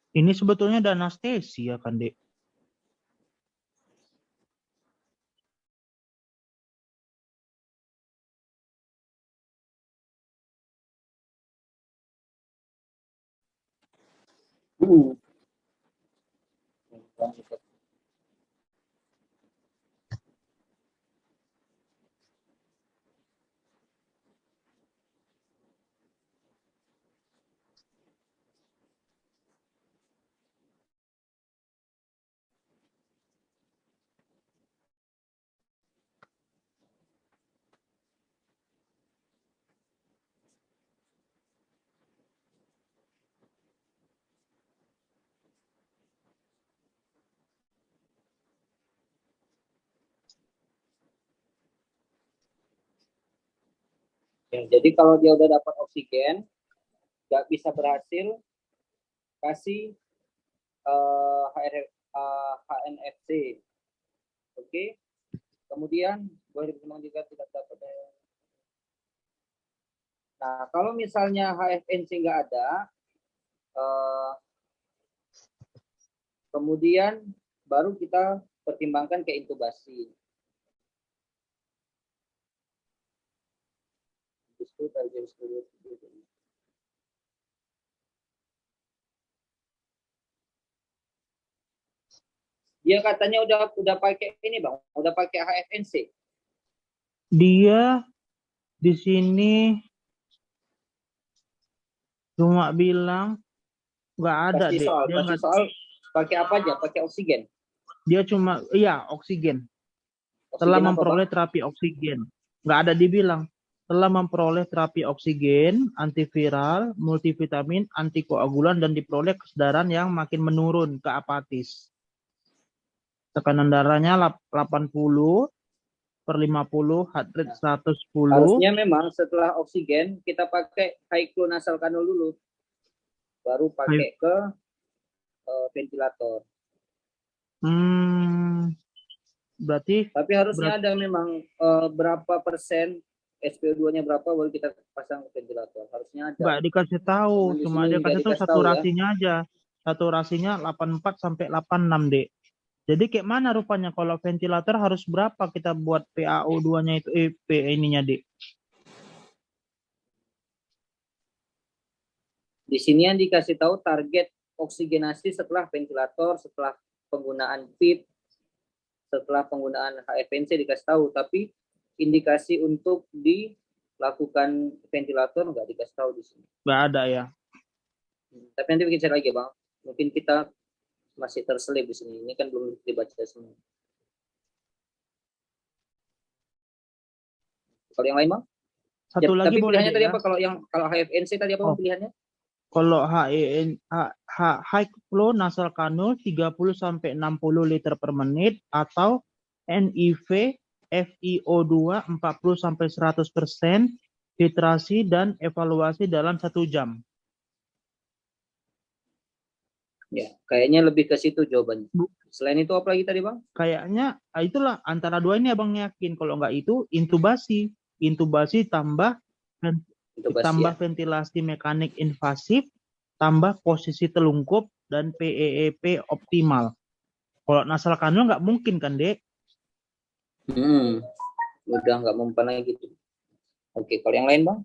Speaker 2: Ini sebetulnya ada anestesi ya kan, Dek.
Speaker 1: Ya, jadi kalau dia udah dapat oksigen, nggak bisa berhasil kasih HNFC. Oke. Kemudian boleh berkembang jika tidak dapat. Nah, kalau misalnya HFNC nggak ada, kemudian baru kita pertimbangkan ke intubasi. Dia katanya udah pakai ini, Bang, udah pakai HFNC.
Speaker 2: Dia di sini cuma bilang nggak ada,
Speaker 1: Kasih
Speaker 2: Dek.
Speaker 1: soal,
Speaker 2: Dia
Speaker 1: kasih soal pakai apa aja? Pakai oksigen.
Speaker 2: Dia cuma, iya, oksigen.
Speaker 1: Oksigen
Speaker 2: Telah
Speaker 1: apa,
Speaker 2: memperoleh
Speaker 1: Bang?
Speaker 2: terapi oksigen. Nggak ada dibilang. telah memperoleh terapi oksigen, antiviral, multivitamin, antikoagulan, dan diperoleh kesadaran yang makin menurun ke apatis. Tekanan darahnya 80/50, heart rate 110.
Speaker 1: Harusnya memang setelah oksigen kita pakai high flow nasal kanul dulu, baru pakai ke ventilator.
Speaker 2: Berarti
Speaker 1: Tapi harusnya ada memang berapa persen SpO2-nya berapa baru kita pasang ke ventilator. Harusnya ada.
Speaker 2: nggak dikasih tahu,
Speaker 1: Cuman di
Speaker 2: cuma
Speaker 1: sini
Speaker 2: dia
Speaker 1: nggak
Speaker 2: kasih tahu
Speaker 1: dikasih tahu ya.
Speaker 2: saturasinya aja. Saturasinya 84 sampai 86, Dek. Jadi kayak mana rupanya kalau ventilator harus berapa kita buat PaO2-nya itu ininya, Dek?
Speaker 1: Di sini yang dikasih tahu target oksigenasi setelah ventilator, setelah penggunaan PIP, setelah penggunaan HFNC dikasih tahu, tapi indikasi untuk dilakukan ventilator nggak dikasih tahu di sini.
Speaker 2: Nggak ada ya.
Speaker 1: Tapi nanti kita cek lagi Bang. Mungkin kita masih terselip di sini. Ini kan belum dibaca semua. Kalau yang lain Bang?
Speaker 2: Satu lagi
Speaker 1: tapi
Speaker 2: boleh,
Speaker 1: pilihannya
Speaker 2: Dek,
Speaker 1: tadi
Speaker 2: ya?
Speaker 1: apa? Kalau HFNC tadi apa Bang pilihannya?
Speaker 2: Kalau high flow nasal kanul 30 sampai 60 liter per menit atau NIV FiO2 40 sampai 100%, titrasi dan evaluasi dalam 1 jam.
Speaker 1: Ya, kayaknya lebih ke situ jawabannya. Selain itu apa lagi tadi Bang?
Speaker 2: Kayaknya itulah antara dua ini Abang yakin. Kalau nggak itu intubasi. Intubasi tambah ventilasi mekanik invasif, tambah posisi telungkup, dan PEEP optimal. Kalau nasal kanul nggak mungkin kan, Dek?
Speaker 1: Udah nggak mempan lagi gitu. Oke, kalau yang lain Bang?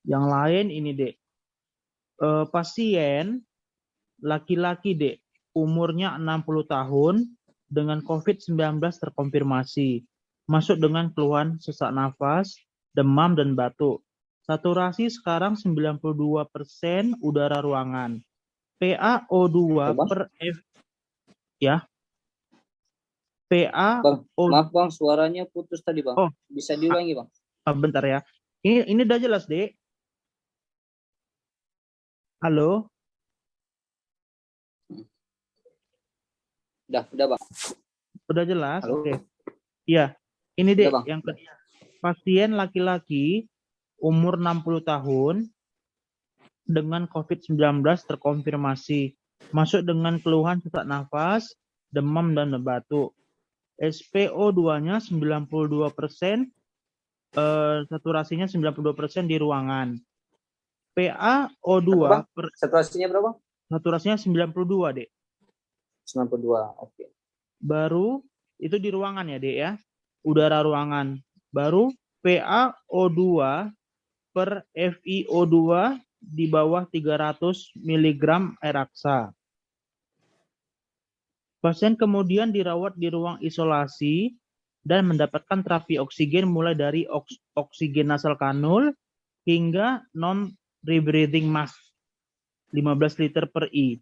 Speaker 2: Yang lain ini, Dek. Pasien laki-laki, Dek, umurnya 60 tahun dengan COVID-19 terkonfirmasi. Masuk dengan keluhan sesak nafas, demam, dan batuk. Saturasi sekarang 92% udara ruangan. PaO2 per F ya.
Speaker 1: Bang, maaf Bang, suaranya putus tadi Bang.
Speaker 2: Oh,
Speaker 1: bisa diulangi Bang?
Speaker 2: Bentar ya. Ini udah jelas, Dek. Halo?
Speaker 1: Udah Bang.
Speaker 2: Udah jelas?
Speaker 1: Halo?
Speaker 2: Oke. Iya. Ini, Dek,
Speaker 1: Bang.
Speaker 2: yang kedua. Pasien laki-laki umur 60 tahun dengan COVID-19 terkonfirmasi. Masuk dengan keluhan sesak nafas, demam, dan batuk. SpO2-nya 92%, saturasinya 92% di ruangan. PaO2 per
Speaker 1: saturasinya berapa?
Speaker 2: Saturasinya 92, Dek.
Speaker 1: 92, oke.
Speaker 2: Baru itu di ruangan ya, Dek ya. Udara ruangan. Baru PaO2 per FiO2 di bawah 300 mg air raksa. Pasien kemudian dirawat di ruang isolasi dan mendapatkan terapi oksigen mulai dari oksigen nasal kanul hingga non-rebreathing mask 15 liter per I.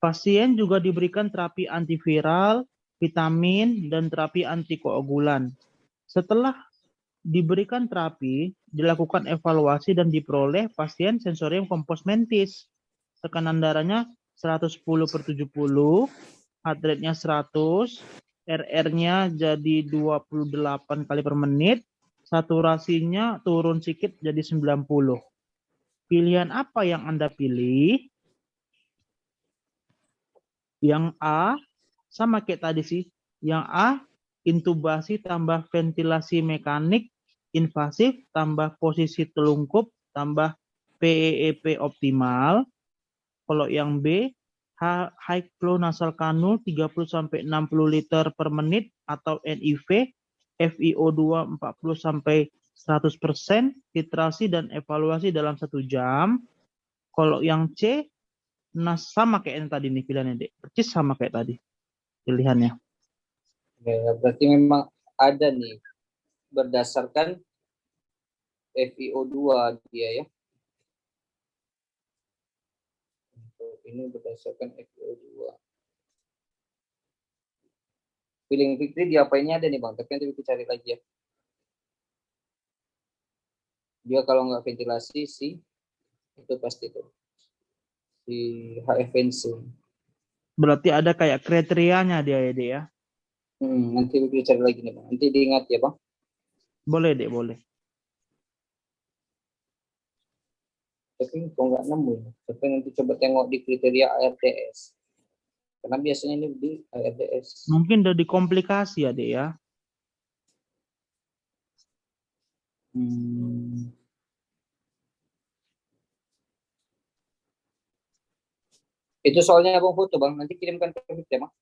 Speaker 2: Pasien juga diberikan terapi antiviral, vitamin, dan terapi antikoagulan. Setelah diberikan terapi, dilakukan evaluasi dan diperoleh pasien sensorium kompos mentis. Tekanan darahnya 110/70, heart rate-nya 100, RR-nya jadi 28 kali per menit, saturasinya turun sedikit jadi 90. Pilihan apa yang Anda pilih? Yang A, sama kayak tadi sih. Yang A, intubasi tambah ventilasi mekanik invasif tambah posisi telungkup tambah PEEP optimal. Kalau yang B, high flow nasal kanul 30 sampai 60 liter per menit atau NIV FiO2 40 sampai 100%, titrasi dan evaluasi dalam 1 jam. Kalau yang C, nah sama kayak yang tadi nih pilihannya, Dek. Persis sama kayak tadi pilihannya.
Speaker 1: Ya, berarti memang ada nih berdasarkan FiO2 dia ya. Ini berdasarkan FiO2. Feeling Fikri diapainnya ada nih Bang, tapi nanti kita cari lagi ya. Dia kalau nggak ventilasi itu pasti itu si HFNC.
Speaker 2: Berarti ada kayak kriterianya dia ya, Dek ya?
Speaker 1: Nanti bicara lagi nih Bang. Nanti diingat ya Bang.
Speaker 2: Boleh, Dek, boleh.
Speaker 1: Tapi kok nggak nemu ya. Tapi nanti coba tengok di kriteria ARDS. Karena biasanya ini di ARDS.
Speaker 2: Mungkin udah dikomplikasi ya, Dek ya?
Speaker 1: Hmm. Itu soalnya Abang foto Bang. Nanti kirimkan ke kita Bang.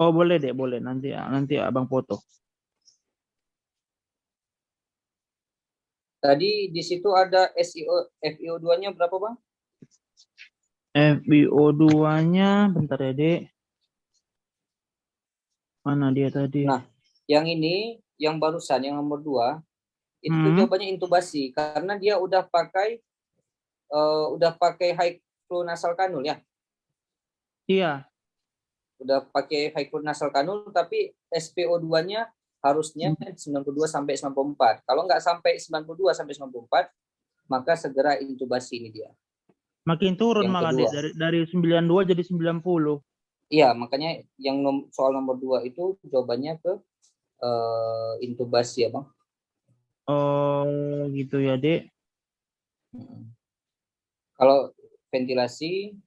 Speaker 2: Oh, boleh, Dek, boleh. Nanti Abang foto.
Speaker 1: Tadi di situ ada FiO2-nya berapa Bang?
Speaker 2: FiO2-nya, bentar ya, Dek. Mana dia tadi?
Speaker 1: Nah, yang ini, yang barusan, yang nomor 2, itu jawabannya intubasi. Karena dia udah pakai high flow nasal kanul ya.
Speaker 2: Iya.
Speaker 1: Udah pakai high flow nasal kanul, tapi SpO2-nya harusnya 92 sampai 94. Kalau nggak sampai 92 sampai 94, maka segera intubasi ini dia.
Speaker 2: Makin turun
Speaker 1: Yang
Speaker 2: malah,
Speaker 1: kedua.
Speaker 2: Dek. Dari 92 jadi 90.
Speaker 1: Iya, makanya yang soal nomor 2 itu jawabannya ke intubasi ya, Bang.
Speaker 2: Oh, gitu ya, Dek.
Speaker 1: Kalau ventilasi,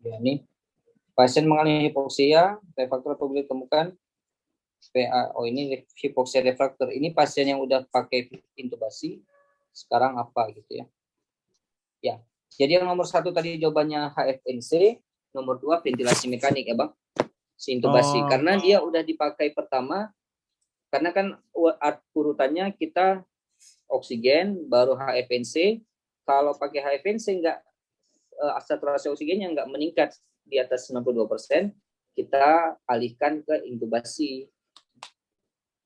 Speaker 1: ya ini pasien mengalami hipoksia, refraktor apabila ditemukan PA. Oh, ini hipoksia refraktor. Ini pasien yang udah pakai intubasi, sekarang apa gitu ya. Ya, jadi yang nomor 1 tadi jawabannya HFNC, nomor 2 ventilasi mekanik ya Bang, si intubasi.
Speaker 2: Oh,
Speaker 1: Karena dia udah dipakai pertama, karena kan urutannya kita oksigen, baru HFNC. Kalau pakai HFNC nggak, saturasi oksigennya nggak meningkat di atas 92%, kita alihkan ke intubasi.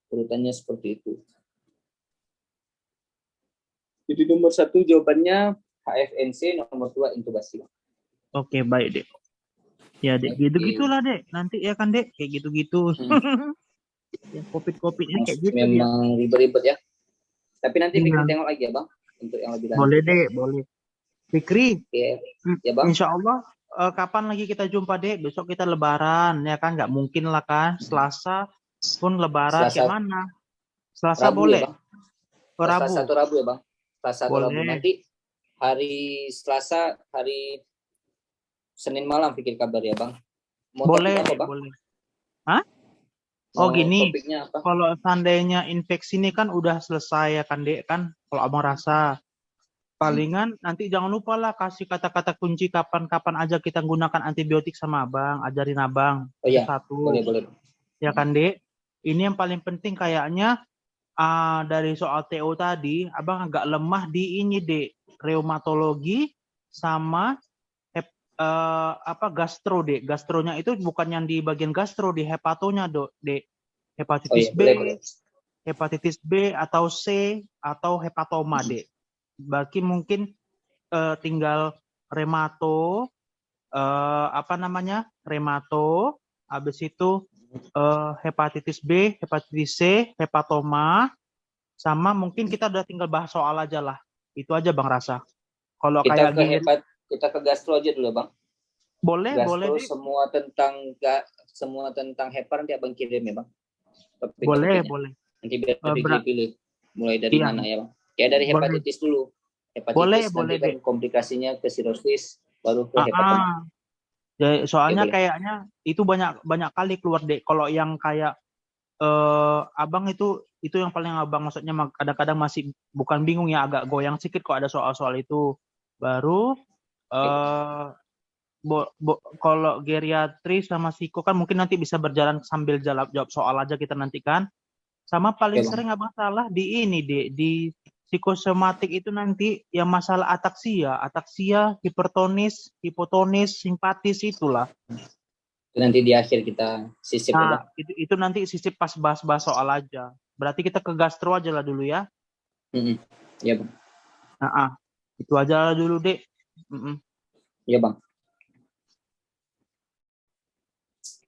Speaker 1: Urutannya seperti itu. Jadi nomor 1 jawabannya HFNC, nomor 2 intubasi.
Speaker 2: oke, baik, Dek. Ya, Dek, gitu-gitulah, Dek. Nanti ya kan, Dek, kayak gitu-gitu. Ya, COVID ini kayak gitu dia.
Speaker 1: Memang ribet-ribet ya. Tapi nanti
Speaker 2: Iya.
Speaker 1: Fikri tengok lagi ya Bang, untuk yang lebih lanjut.
Speaker 2: Boleh, Dek, boleh. Fikri,
Speaker 1: ya Bang.
Speaker 2: Insya Allah kapan lagi kita jumpa, Dek? Besok kita lebaran, ya kan? Nggak mungkin lah kan. Selasa pun lebaran, kayak mana? Selasa
Speaker 1: Rabu
Speaker 2: boleh?
Speaker 1: ya Bang.
Speaker 2: Rabu?
Speaker 1: Selasa atau Rabu ya Bang. Selasa atau Rabu.
Speaker 2: Boleh.
Speaker 1: Nanti hari Selasa, hari Senin malam pikir kabar ya Bang. Mau
Speaker 2: boleh,
Speaker 1: topik apa Bang?
Speaker 2: boleh. Hah?
Speaker 1: Mau
Speaker 2: gini,
Speaker 1: topiknya apa?
Speaker 2: kalau seandainya infeksi ini kan udah selesai ya kan, Dek, kan? Kalau abang rasa. Palingan nanti jangan lupa lah kasih kata-kata kunci kapan-kapan aja kita gunakan antibiotik sama abang, ajarin abang.
Speaker 1: Oh
Speaker 2: Itu
Speaker 1: ya,
Speaker 2: satu.
Speaker 1: boleh.
Speaker 2: Ya kan, Dek? Ini yang paling penting kayaknya dari soal TO tadi, abang agak lemah di ini, Dek. Reumatologi sama gastro, Dek. Gastronya itu bukan yang di bagian gastro, di hepatonya, Dek. Hepatitis B,
Speaker 1: boleh.
Speaker 2: hepatitis B atau C atau hepatoma, Dek. Bagi mungkin tinggal remato, remato, habis itu hepatitis B, hepatitis C, hepatoma, sama mungkin kita udah tinggal bahas soal aja lah. Itu aja Bang Rasa. Kalau
Speaker 1: Kita
Speaker 2: kayak
Speaker 1: ke
Speaker 2: gini,
Speaker 1: kita ke gastro aja dulu Bang.
Speaker 2: boleh,
Speaker 1: Gastro
Speaker 2: Dek.
Speaker 1: semua tentang hepa nanti Abang kirim ya Bang.
Speaker 2: Boleh.
Speaker 1: Nanti biar Fikri pilih. Mulai dari mana ya Bang? Kayak dari hepatitis dulu. Hepatitis nanti kan
Speaker 2: Dek.
Speaker 1: komplikasinya ke sirosis, baru ke hepatoma.
Speaker 2: Ya, soalnya kayaknya itu banyak kali keluar, Dek. Kalau yang kayak abang itu yang paling abang maksudnya kadang-kadang masih bukan bingung ya, agak goyang sedikit kok ada soal-soal itu. Baru kalau geriatri sama psiko kan mungkin nanti bisa berjalan sambil jawab soal aja kita nantikan. Sama paling sering abang salah di ini, di psikosomatik itu nanti yang masalah ataksia, hipertonis, hipotonis, simpatis itulah.
Speaker 1: Nanti di akhir kita sisip ya Bang.
Speaker 2: Itu nanti sisip pas bahas soal aja. Berarti kita ke gastro aja lah dulu ya.
Speaker 1: Iya Bang.
Speaker 2: Itu aja lah dulu, Dek.
Speaker 1: Iya Bang.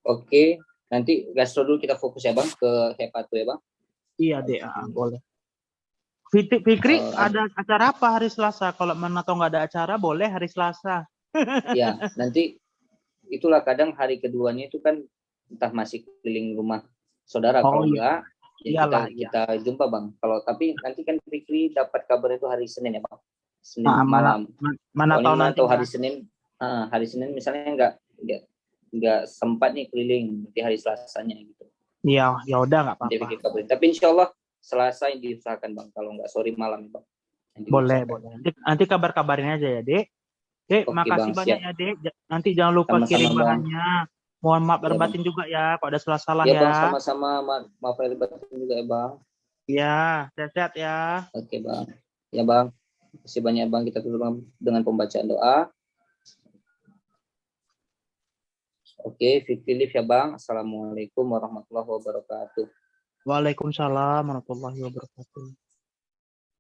Speaker 1: Oke, nanti gastro dulu kita fokus ya Bang, ke hepato ya Bang.
Speaker 2: Iya, Dek. Boleh. Fikri, ada acara apa hari Selasa? Kalau atau nggak ada acara, boleh hari Selasa.
Speaker 1: Ya, nanti itulah kadang hari keduanya itu kan entah masih keliling rumah saudara,
Speaker 2: Oh
Speaker 1: kalau
Speaker 2: iya,
Speaker 1: enggak ya
Speaker 2: iyalah.
Speaker 1: kita jumpa Bang. Kalau tapi nanti kan Fikri dapat kabar itu hari Senin ya Bang. Senin
Speaker 2: Mana,
Speaker 1: malam.
Speaker 2: mana tahu
Speaker 1: Soalnya
Speaker 2: nanti
Speaker 1: atau hari Senin misalnya enggak sempat nih keliling, nanti hari Selasanya gitu.
Speaker 2: Iya, ya udah nggak
Speaker 1: Nanti
Speaker 2: apa-apa.
Speaker 1: Fikri kabarin. Tapi insya Allah Selasa yang diusahakan Bang. Kalau enggak sore malam Bang.
Speaker 2: Boleh, boleh. Nanti kabar-kabarin aja ya, Dek. Dek,
Speaker 1: Oke
Speaker 2: makasih
Speaker 1: Bang,
Speaker 2: banyak
Speaker 1: siap.
Speaker 2: ya, Dek. Nanti jangan lupa
Speaker 1: Sama-sama
Speaker 2: kirim
Speaker 1: Bang.
Speaker 2: bahannya. Mohon maaf
Speaker 1: Ya Bang.
Speaker 2: berbatin juga ya, kalau ada salah-salah
Speaker 1: Ya Bang,
Speaker 2: ya.
Speaker 1: sama-sama. Maaf lahir batin juga ya Bang.
Speaker 2: Iya, sehat-sehat ya.
Speaker 1: Oke Bang. Ya Bang. Terima kasih banyak Bang. Kita tutup dengan pembacaan doa. Oke, Fikri live ya Bang. Assalamualaikum warahmatullahi wabarakatuh.
Speaker 2: Waalaikumsalam warahmatullahi wabarakatuh.